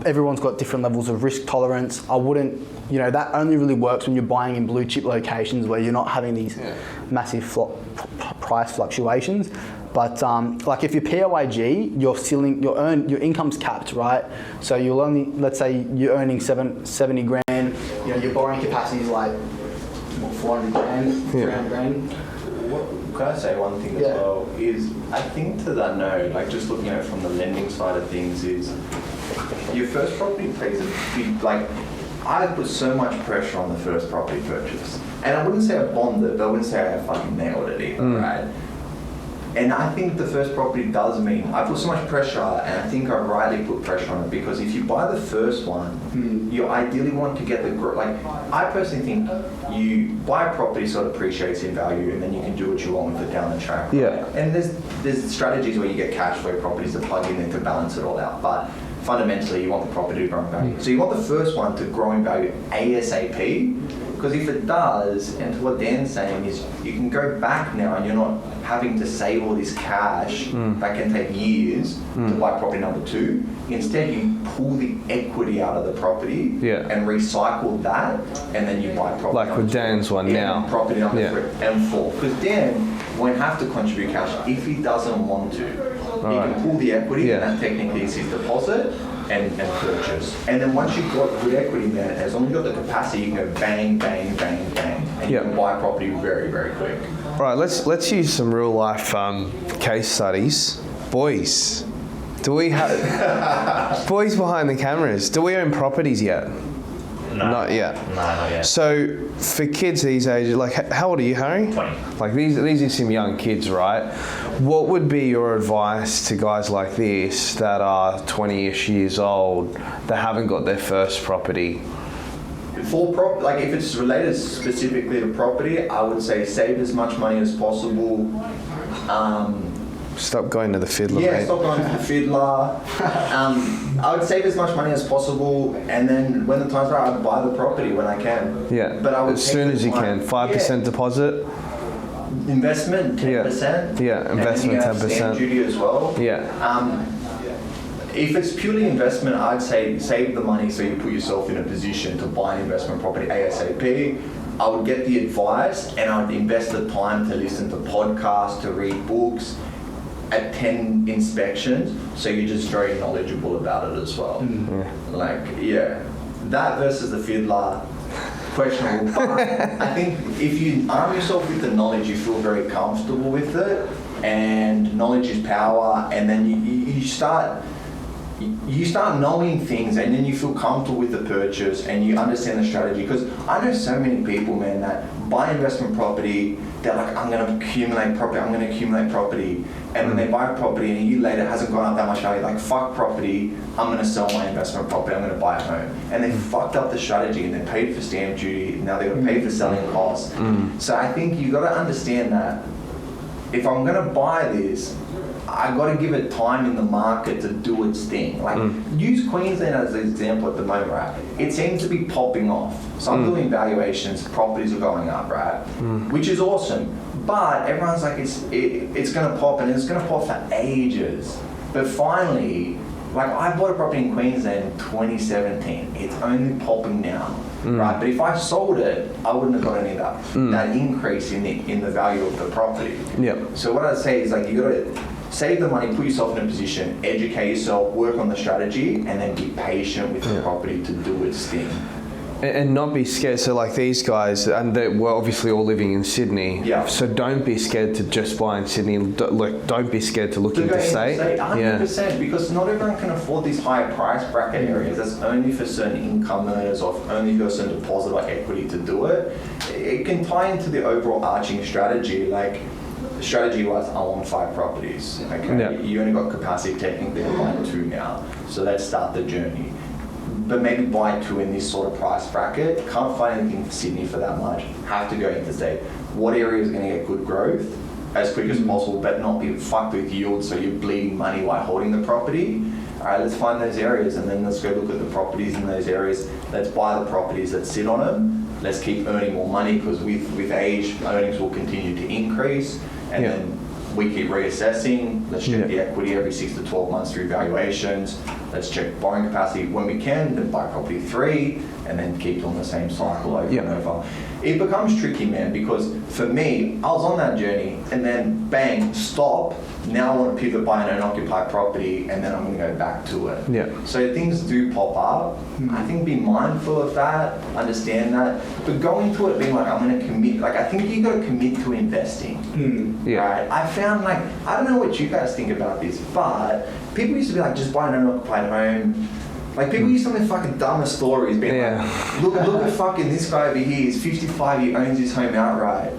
Everyone's got different levels of risk tolerance. I wouldn't, that only really works when you're buying in blue chip locations where you're not having these massive price fluctuations. But like if you're PAYG, your income's capped, right? So you'll only, let's say you're earning 70 grand, your borrowing capacity is like 400 grand, 300 grand.
Can I say one thing as well? Is I think to that note, like just looking at it from the lending side of things, is your first property plays a big, like I put so much pressure on the first property purchase. And I wouldn't say I bonded, but I wouldn't say I fucking nailed it either, right? And I think the first property does mean, I put so much pressure, and I think I rightly put pressure on it, because if you buy the first one, you ideally want to get the, like, I personally think you buy a property so it appreciates in value, and then you can do what you want with it down the track.
Yeah.
And there's strategies where you get cash flow properties to plug in and to balance it all out, but fundamentally you want the property to grow in value. So you want the first one to grow in value ASAP, because if it does, and to what Dan's saying is, you can go back now and you're not having to save all this cash that can take years to buy property number 2. Instead, you pull the equity out of the property and recycle that, and then you buy property
like with Dan's one now.
Property number 3 and 4. Because Dan won't have to contribute cash if he doesn't want to. He can pull the equity, and that technically is his deposit. And purchase. And then once you've got good equity, man, as long as you've got the capacity, you can go bang, bang, bang, bang. And you can buy property very, very quick.
All right, let's use some real life case studies. Boys, do we have... boys behind the cameras, do we own properties yet?
No.
Not yet.
No, not yet.
So for kids these ages, like how old are you, Harry?
20.
Like these are some young kids, right? What would be your advice to guys like this that are 20-ish years old that haven't got their first property?
Like if it's related specifically to property, I would say save as much money as possible.
Stop going to the fiddler.
Yeah,
mate.
stop going to the fiddler. I would save as much money as possible, and then when the time's right, I'd buy the property when I can.
Yeah,
but I would
as soon as you can. 5% deposit.
Investment 10%.
Yeah, investment 10%.
Stamp duty as well.
Yeah.
If it's purely investment, I'd say save the money so you put yourself in a position to buy an investment property ASAP. I would get the advice, and I'd invest the time to listen to podcasts, to read books, attend inspections, so you're just very knowledgeable about it as well. That versus the fiddler, questionable. But I think if you arm yourself with the knowledge, you feel very comfortable with it, and knowledge is power. And then you start you start knowing things, and then you feel comfortable with the purchase, and you understand the strategy. Because I know so many people, man, that buy investment property, they're like, I'm going to accumulate property, and when they buy a property and a year later it hasn't gone up that much value, like, fuck property, I'm going to sell my investment property, I'm going to buy a home. And they fucked up the strategy, and they paid for stamp duty, now they've got to pay for selling costs. So I think you got to understand that if I'm going to buy this, I got to give it time in the market to do its thing. Like, use Queensland as an example at the moment, right? It seems to be popping off. So I'm doing valuations, properties are going up, right? Which is awesome. But everyone's like, it's going to pop, and it's going to pop for ages. But finally, like, I bought a property in Queensland in 2017. It's only popping now, right? But if I sold it, I wouldn't have got any of that increase in the value of the property.
Yep.
So what I'd say is, like, you got to save the money, put yourself in a position, educate yourself, work on the strategy, and then be patient with the property to do its thing.
And not be scared. So like these guys, and we're obviously all living in Sydney.
Yeah.
So don't be scared to just buy in Sydney. Like, don't be scared to look into state.
100%, because not everyone can afford these higher price bracket areas. That's only for certain income earners, or only for a certain deposit or equity to do it. It can tie into the overall arching strategy. Like, strategy-wise, I want 5 properties. Okay,
Yeah.
You only got capacity technically to buy 2 now. So let's start the journey. But maybe buy 2 in this sort of price bracket. Can't find anything for Sydney for that much. Have to go interstate. What area is going to get good growth as quick as possible, but not be fucked with yield, so you're bleeding money while holding the property? All right, let's find those areas, and then let's go look at the properties in those areas. Let's buy the properties that sit on them. Let's keep earning more money, because with age, earnings will continue to increase, and then we keep reassessing. Let's check the equity every 6 to 12 months through valuations. Let's check borrowing capacity when we can, then buy property 3, and then keep doing the same cycle over and over. It becomes tricky, man, because for me, I was on that journey, and then bang, stop. Now I want to pivot, buy an owner-occupied property, and then I'm going to go back to it.
Yeah.
So things do pop up. I think be mindful of that, understand that, but go into it being like, I'm going to commit. Like, I think you got to commit to investing. Right? I found, like, I don't know what you guys think about this, but people used to be like, just buy an owner-occupied home. Like, people used to make fucking dumbest stories, being like, look at fucking this guy over here. He's 55, he owns his home outright.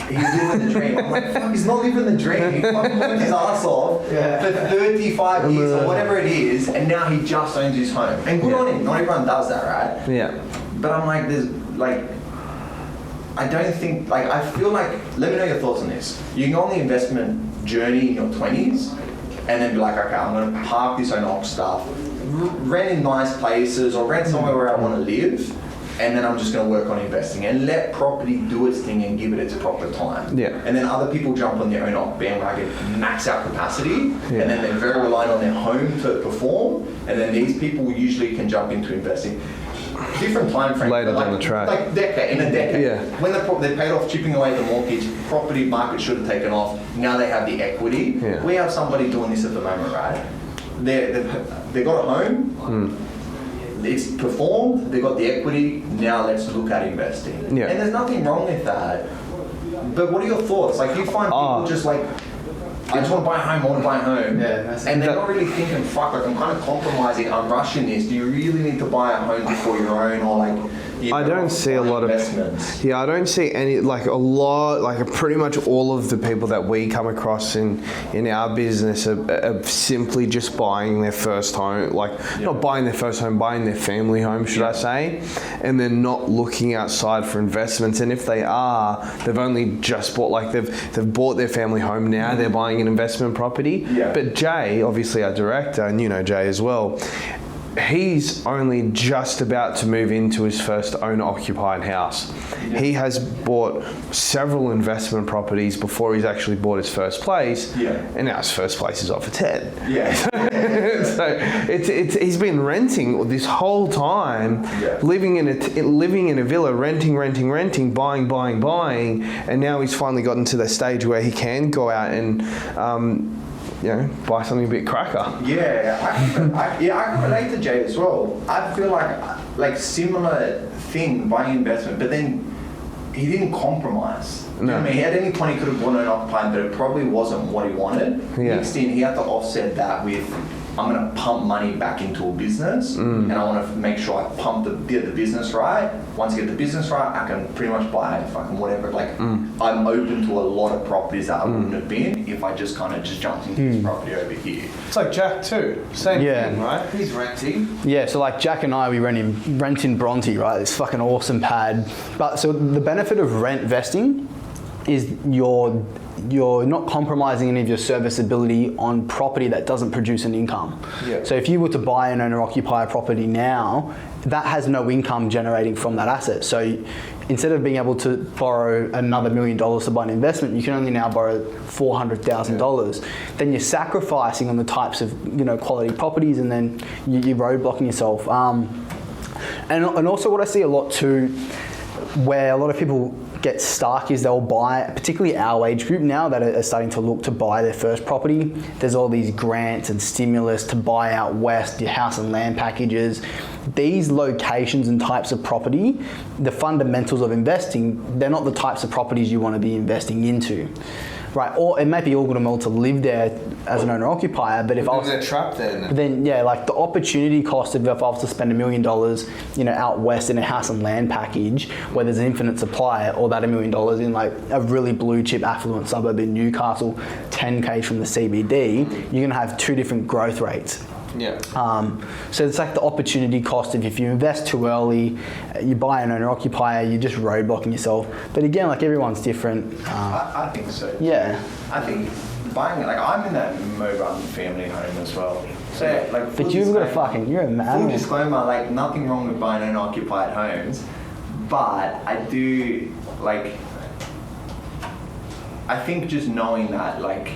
He's living the dream. I'm like, fuck, he's not living the dream. He fucking worked his ass off for 35 years or whatever it is, and now he just owns his home. And good on him. Not everyone does that, right?
Yeah.
But I'm like, there's, like, I don't think, like, I feel like, let me know your thoughts on this. You can go on the investment journey in your 20s, and then be like, okay, I'm going to park this own stuff, rent in nice places, or rent somewhere where I want to live, and then I'm just going to work on investing and let property do its thing and give it its proper time.
Yeah.
And then other people jump on their own bandwagon, max out capacity, and then they're very reliant on their home to perform, and then these people usually can jump into investing. Different time frame.
Later down the track.
Like in a decade.
Yeah.
When they paid off chipping away the mortgage, property market should have taken off. Now they have the equity.
Yeah.
We have somebody doing this at the moment, right? They got a home. It's performed. They got the equity. Now let's look at investing.
Yeah.
And there's nothing wrong with that. But what are your thoughts? Like, you find people just like, I just want to buy a home, and they're not really thinking, fuck, like, I'm kind of compromising, I'm rushing this. Do you really need to buy a home before your own, or like,
I don't see a lot of
investments?
Yeah, I don't see any, like a lot, like pretty much all of the people that we come across in our business are simply just buying their first home, like not buying their first home, buying their family home, should I say, and they're not looking outside for investments. And if they are, they've only just bought, like they've bought their family home, now they're buying an investment property. But Jay, obviously our director, and you know Jay as well, he's only just about to move into his first owner-occupied house. He has bought several investment properties before he's actually bought his first place, and now his first place is off for 10. So he's been renting this whole time, living in a villa, renting, buying, and now he's finally gotten to the stage where he can go out and buy something a bit cracker.
I can relate to Jay as well. I feel like similar thing, buying investment, but then he didn't compromise. You know what I mean? He had any point he could have bought an occupied, but it probably wasn't what he wanted. Next in, he had to offset that with I'm going to pump money back into a business, and I want to make sure I pump the business right. Once I get the business right, I can pretty much buy fucking whatever. Like, I'm open to a lot of properties that I wouldn't have been if I just kind of just jumped into this property over here.
It's like Jack too. Same
Yeah.
thing, right? He's renting.
Yeah, so like Jack and I, we rent in Bronte, right? This fucking awesome pad. But so the benefit of rent vesting is you're not compromising any of your serviceability on property that doesn't produce an income.
Yeah.
So if you were to buy an owner-occupier property now, that has no income generating from that asset. So instead of being able to borrow another $1 million to buy an investment, you can only now borrow $400,000. Then you're sacrificing on the types of quality properties, and then you're roadblocking yourself. And also what I see a lot too, where a lot of people get stuck, is they'll buy, particularly our age group now that are starting to look to buy their first property. There's all these grants and stimulus to buy out west, your house and land packages. These locations and types of property, the fundamentals of investing, they're not the types of properties you want to be investing into. Right, or it might be all good and well to live there as an owner-occupier, but if I was...
they're trapped there.
Then, yeah, like the opportunity cost of if I was to spend $1 million, out west in a house and land package where there's an infinite supply, or that $1 million in like a really blue chip affluent suburb in Newcastle, 10K from the CBD, you're gonna have two different growth rates.
Yeah.
So it's like the opportunity cost of if you invest too early, you buy an owner-occupier, you're just roadblocking yourself. But again, like everyone's different.
I think so.
Yeah.
I think buying it, like I'm in that mobile family home as well. So like,
But you've got you're a man.
Full disclaimer, like nothing wrong with buying owner-occupied homes, but I do like. I think just knowing that, like,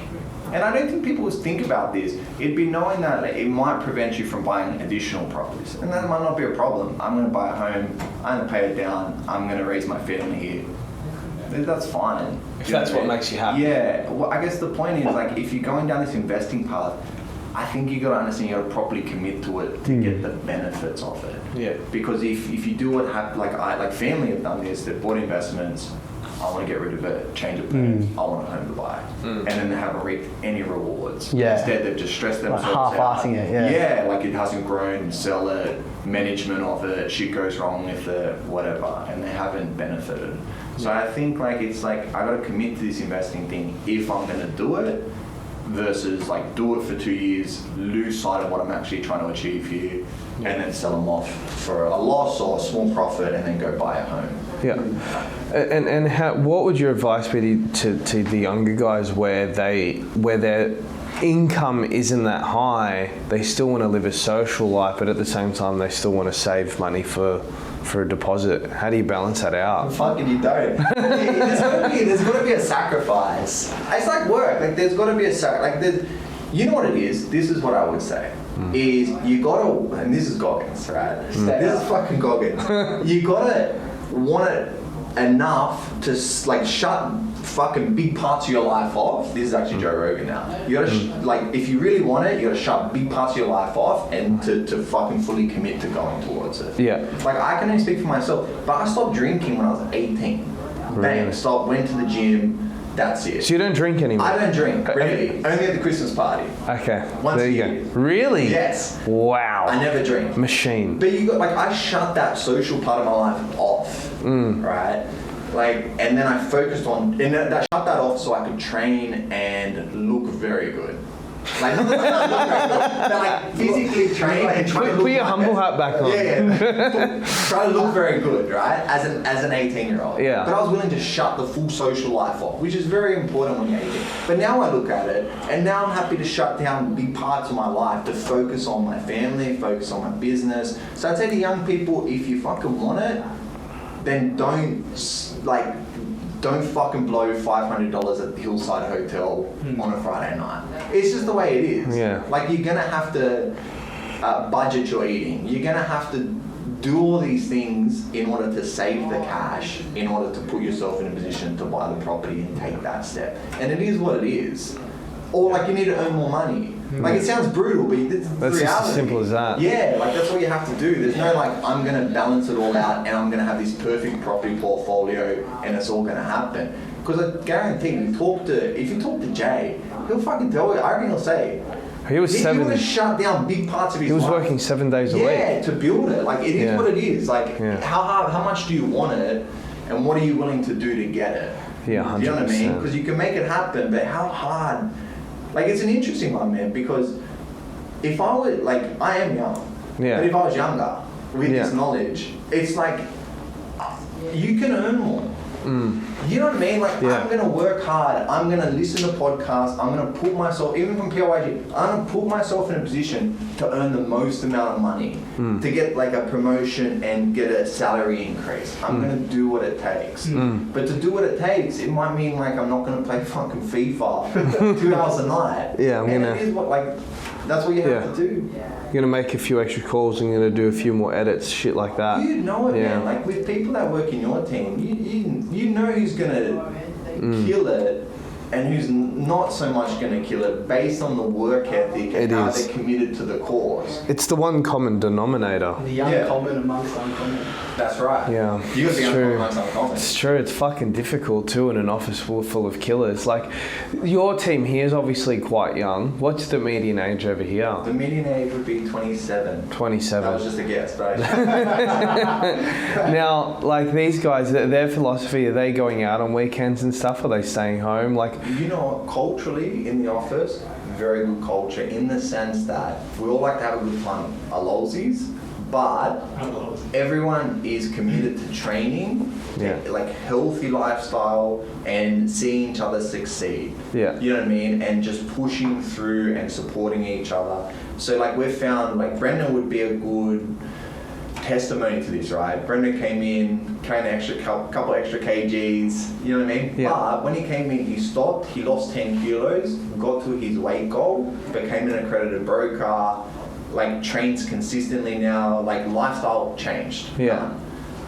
and I don't think people think about this. It'd be knowing that like, it might prevent you from buying additional properties, and that might not be a problem. I'm going to buy a home. I'm going to pay it down. I'm going to raise my family here. That's fine.
If that's what makes you happy.
Yeah. Well, I guess the point is like if you're going down this investing path, I think you got to understand you got to properly commit to it to get the benefits of it.
Yeah.
Because if you do what happened, like family have done this, they've bought investments. I want to get rid of it, change of plans. I want a home to buy, and then they haven't reaped any rewards.
Yeah.
Instead, they've just stressed themselves
Like half-assing it, yeah.
Yeah, like it hasn't grown, sell it, management of it, shit goes wrong with it, whatever, and they haven't benefited. So I think like it's like I got to commit to this investing thing if I'm going to do it, versus like do it for 2 years, lose sight of what I'm actually trying to achieve here, and then sell them off for a loss or a small profit, and then go buy a home.
Yeah, and how? What would your advice be to the younger guys where their income isn't that high, they still want to live a social life, but at the same time they still want to save money for a deposit? How do you balance that out?
Fucking you don't. There's got to be a sacrifice. It's like work. Like there's got to be a sacrifice. Like you know what it is. This is what I would say. Is you gotta, and this is Goggins, right? This is fucking Goggins. You gotta want it enough to like shut fucking big parts of your life off. This is actually Joe Rogan now. You gotta like if you really want it, you gotta shut big parts of your life off and to fucking fully commit to going towards it.
Yeah.
Like I can only speak for myself, but I stopped drinking when I was 18. Bang, stopped, went to the gym. That's it.
So you don't drink anymore?
I don't drink, really. Only at the Christmas party.
Okay.
Once
there
a
you
year.
go. Really?
Yes.
Wow.
I never drink.
Machine.
But you got like I shut that social part of my life off, right? Like, and then I focused on, and that shut that off so I could train and look very good. Like, not look very good, but like physically train and try to look.
Put your humble hat back on.
Yeah. Try to look very good, right? As an 18-year-old.
Yeah.
But I was willing to shut the full social life off, which is very important when you're 18. But now I look at it, and now I'm happy to shut down big parts of my life to focus on my family, focus on my business. So I'd say to young people, if you fucking want it, then don't fucking blow $500 at the Hillside Hotel on a Friday night. It's just the way it is.
Yeah.
Like you're gonna have to budget your eating. You're gonna have to do all these things in order to save the cash, in order to put yourself in a position to buy the property and take that step. And it is what it is. Or like you need to earn more money. Like it sounds brutal, but it's
That's
reality.
just as simple as that.
Yeah, like that's what you have to do. There's no like, I'm going to balance it all out and I'm going to have this perfect property portfolio and it's all going to happen. Because I guarantee, if you talk to Jay, he'll fucking tell you, I reckon he'll say,
He was
He
seven.
would have shut down big parts of his
He was
life.
working 7 days a week.
Yeah, to build it. Like, it is
Yeah.
what it is. Like,
Yeah.
how much do you want it, and what are you willing to do to get it?
Yeah, 100%.
You know what I mean? Because you can make it happen, but how hard? Like, it's an interesting one, man, because if I were, like, I am young,
Yeah.
but if I was younger, with
Yeah.
this knowledge, it's like, you can earn more. You know what I mean? Like,
Yeah.
I'm going to work hard. I'm going to listen to podcasts. I'm going to put myself, even from PYG, I'm going to put myself in a position to earn the most amount of money, to get like a promotion and get a salary increase. I'm going to do what it takes. But to do what it takes, it might mean like I'm not going to play fucking FIFA 2 hours a night.
Yeah,
and it is what, like, that's what you have to do.
You're gonna make a few extra calls and you're gonna do a few more edits, shit like that.
You know it,
Yeah.
man. Like, with people that work in your team, you know who's gonna kill it and who's not so much gonna kill it based on the work ethic and
It
how
is.
they're committed to the cause.
It's the one common denominator.
The uncommon amongst uncommon.
That's right.
Yeah,
You got
it's
the
true.
uncommon uncommon.
It's true. It's fucking difficult too in an office full of killers. Like, your team here is obviously quite young. What's the median age over here?
The median age would be 27. That
27.
was just a guess, but
Now, like, these guys, their philosophy, are they going out on weekends and stuff? Are they staying home? Like,
you know, culturally in the office, very good culture in the sense that we all like to have a good time, our lolsies, but everyone is committed to training,
Yeah.
like healthy lifestyle, and seeing each other succeed.
Yeah.
You know what I mean? And just pushing through and supporting each other. So like, we've found, like, Brendan would be a good testimony to this, right? Brendan came in, trained couple extra kgs, you know what I mean?
Yeah.
But when he came in, he stopped, he lost 10 kilos, got to his weight goal, became an accredited broker, like, trains consistently now, like, lifestyle changed.
Yeah.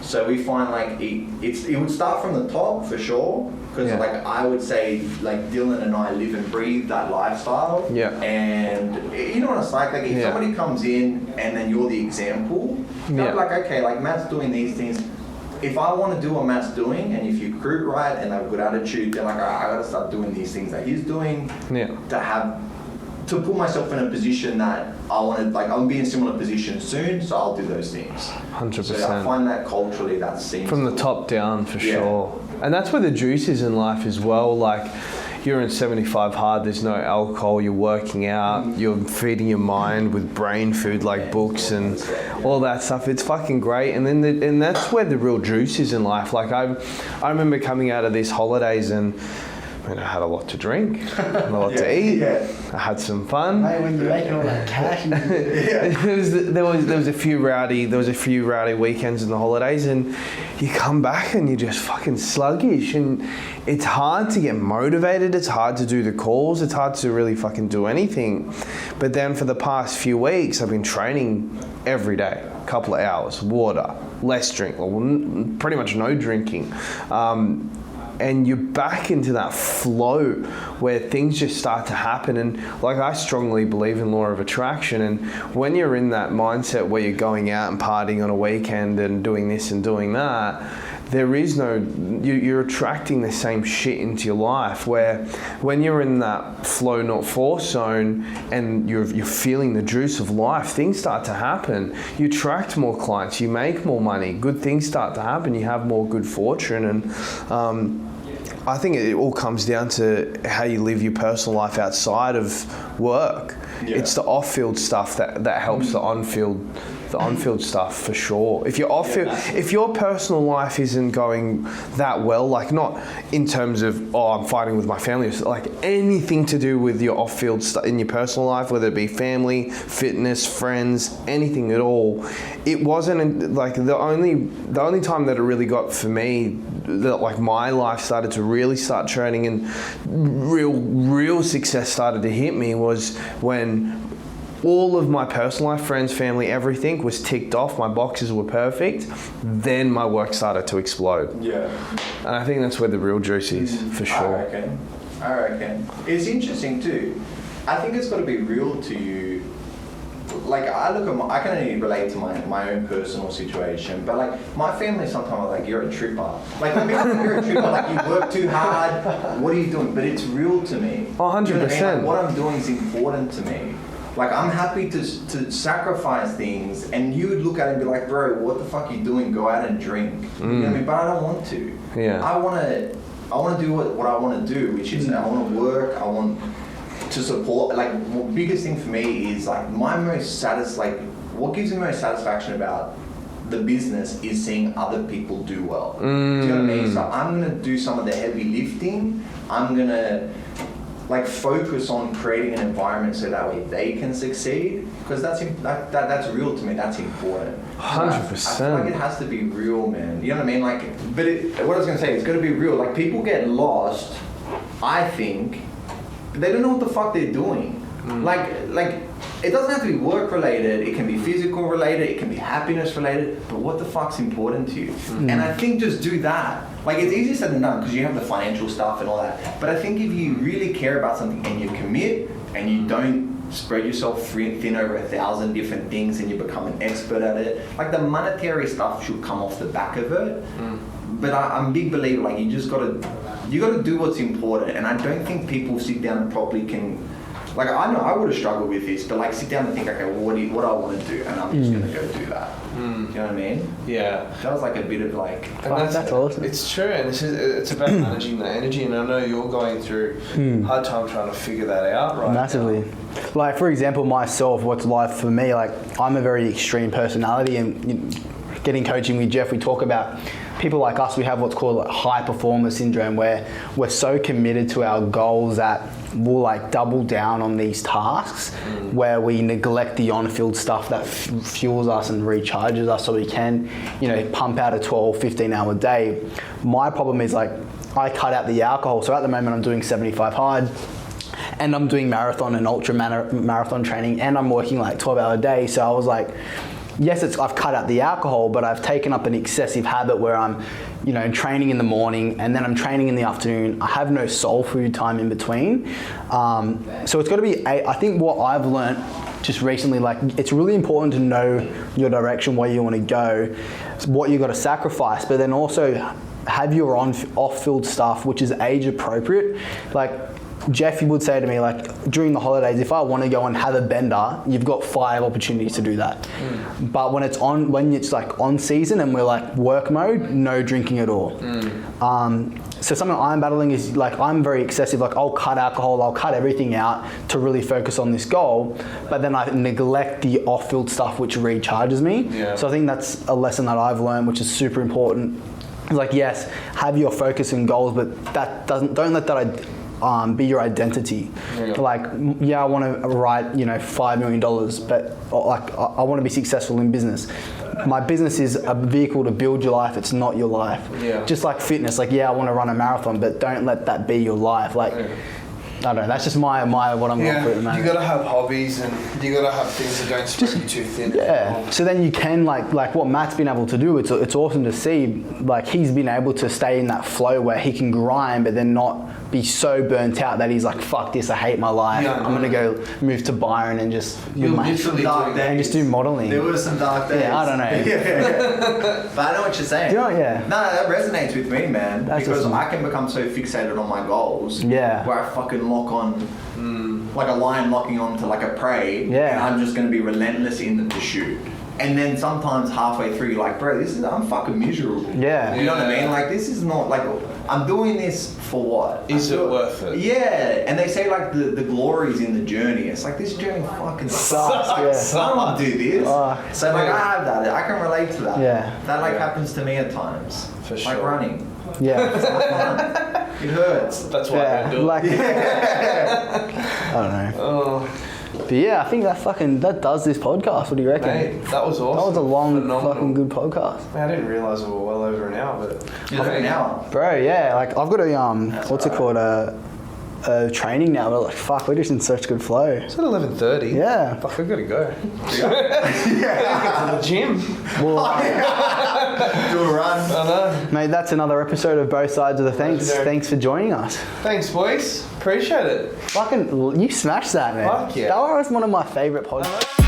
So we find like it would start from the top for sure, because
Yeah.
like, I would say, like, Dylan and I live and breathe that lifestyle.
Yeah.
And you know what it's like if
Yeah.
somebody comes in and then you're the example,
Yeah.
they're like, okay, like, Matt's doing these things. If I want to do what Matt's doing, and if you recruit right and have a good attitude, they're like, all right, I gotta start doing these things that he's doing
yeah.
to put myself in a position that I want to, like, I'll be in a similar position soon, so I'll do those things.
100%.
So I find that culturally that seems
From the top down, for
Yeah.
sure. And that's where the juice is in life as well. Like, you're in 75 hard, there's no alcohol, you're working out, you're feeding your mind with brain food like books and all that stuff. It's fucking great. And then and that's where the real juice is in life. Like, I remember coming out of these holidays and, I mean, I had a lot to drink, a lot to eat.
Yeah.
I had some fun.
Mate, when you're making all that cash,
there was a few rowdy weekends in the holidays, and you come back and you're just fucking sluggish, and it's hard to get motivated. It's hard to do the calls. It's hard to really fucking do anything. But then for the past few weeks, I've been training every day, a couple of hours, water, less drink, or pretty much no drinking. And you're back into that flow where things just start to happen. And like, I strongly believe in law of attraction. And when you're in that mindset where you're going out and partying on a weekend and doing this and doing that, there is no, you're attracting the same shit into your life, where when you're in that flow, not force zone, and you're feeling the juice of life, things start to happen. You attract more clients, you make more money, good things start to happen, you have more good fortune. And I think it all comes down to how you live your personal life outside of work.
Yeah.
It's the off-field stuff that helps the on-field stuff, for sure. If your off-field, if your personal life isn't going that well, like, not in terms of, oh, I'm fighting with my family, it's like anything to do with your off-field stuff in your personal life, whether it be family, fitness, friends, anything at all. It wasn't like the only time that it really got for me, that like my life started to really start training and real success started to hit me, was when all of my personal life, friends, family, everything was ticked off, my boxes were perfect, then my work started to explode.
Yeah.
And I think that's where the real juice is, for sure.
I reckon. It's interesting too. I think it's got to be real to you. Like, I can only relate to my own personal situation, but like, my family sometimes are like, you're a tripper. Like, when people think you're a tripper, like, you work too hard, what are you doing? But it's real to me.
Oh, 100%.
You know what I mean? Like, what I'm doing is important to me. Like, I'm happy to sacrifice things, and you would look at it and be like, bro, what the fuck are you doing? Go out and drink. You know what I mean? But I don't want to.
Yeah.
I want to do what I want to do, which is I want to work. I want to support. Like, the biggest thing for me is like what gives me most satisfaction about the business is seeing other people do well. Do you know what I mean? So I'm gonna do some of the heavy lifting. I'm gonna like focus on creating an environment so that way they can succeed, because that's real to me. That's important.
100%.
I feel like it has to be real, man. You know what I mean? Like, but what I was gonna say, it's gotta be real. Like, people get lost, I think, but they don't know what the fuck they're doing. Like it doesn't have to be work related. It can be physical related. It can be happiness related. But what the fuck's important to you? And I think just do that. Like, it's easier said than done because you have the financial stuff and all that. But I think if you really care about something and you commit and you don't spread yourself thin over 1,000 different things and you become an expert at it, like, the monetary stuff should come off the back of it. But I'm a big believer, like, you gotta do what's important. And I don't think people sit down and properly can. Like, I know I would have struggled with this, but like, sit down and think, okay, well, what do I want to do? And I'm just going to go do that. Do you know what I mean?
Yeah.
That was like a bit of like...
And
that's awesome.
It's true, and it's about managing the energy, and I know you're going through hard time trying to figure that out right
Massively.
now.
Like, for example, myself, what's life for me, like, I'm a very extreme personality, and getting coaching with Jeff, we talk about people like us, we have what's called like high performer syndrome, where we're so committed to our goals that we'll like double down on these tasks where we neglect the on-field stuff that fuels us and recharges us so we can, pump out a 12, 15-hour day. My problem is, like, I cut out the alcohol. So at the moment I'm doing 75 hard, and I'm doing marathon and ultra marathon training, and I'm working like 12-hour day. So I was like, yes, I've cut out the alcohol, but I've taken up an excessive habit where I'm, training in the morning and then I'm training in the afternoon. I have no soul food time in between. So it's got to be, I think what I've learned just recently, like, it's really important to know your direction, where you want to go, what you got to sacrifice, but then also have your off-field stuff, which is age appropriate. Like, Jeff would say to me, like, during the holidays, if I want to go and have a bender, you've got 5 opportunities to do that. But when it's like on season and we're like work mode, no drinking at all. So something I'm battling is, like, I'm very excessive. Like, I'll cut alcohol, I'll cut everything out to really focus on this goal, but then I neglect the off-field stuff which recharges me. Yeah. So I think that's a lesson that I've learned, which is super important. It's like, yes, have your focus and goals, but don't let that be your identity. Like, I want to write, $5 million, but like, I want to be successful in business. My business is a vehicle to build your life. It's not your life. Yeah. Just like fitness, like, I want to run a marathon, but don't let that be your life. Like, I don't know. That's just what I'm going through at the moment.
You got to have hobbies, and you got to have things that don't spread you too thin.
Yeah. So then you can like what Matt's been able to do. It's awesome to see. Like, he's been able to stay in that flow where he can grind, but then not be so burnt out that he's like, fuck this, I hate my life. I'm gonna go move to Byron and just do modelling.
There were some dark days.
Yeah, I don't know.
But I know what you're saying.
No,
that resonates with me, man.
That's
because
awesome.
I can become so fixated on my goals.
Yeah.
Where I fucking lock on, like a lion locking on to like a prey.
Yeah.
And I'm just gonna be relentless in the pursuit. And then sometimes halfway through, you're like, bro, I'm fucking miserable.
Yeah.
You know what I mean? Like, this is not, like, I'm doing this for what?
Is it worth it?
Yeah. And they say, like, the glory is in the journey. It's like, this journey fucking sucks. I don't want to do this. So, like, I have that. I can relate to that.
Yeah.
That, like, happens to me at times.
For sure.
Like running.
Yeah.
It's not fun. It hurts.
That's why I do it.
Like, I don't know. But yeah, I think that does this podcast. What do you reckon?
Mate, that was awesome.
That was a long,
phenomenal,
fucking good podcast.
Man, I didn't realise we were well over an hour, but...
An hour?
Bro, yeah, like, I've got a, training now, but like, fuck, we're just in such good flow.
It's at 11:30.
Yeah.
Fuck, I gotta go.
Yeah.
To the gym.
Well,
do a run.
I know.
mate, that's another episode of Both Sides of the Fence.
Legendary.
Thanks for joining us.
Thanks, boys. Appreciate it.
Fucking, you smashed that, man.
Fuck yeah.
That was one of my favourite podcasts.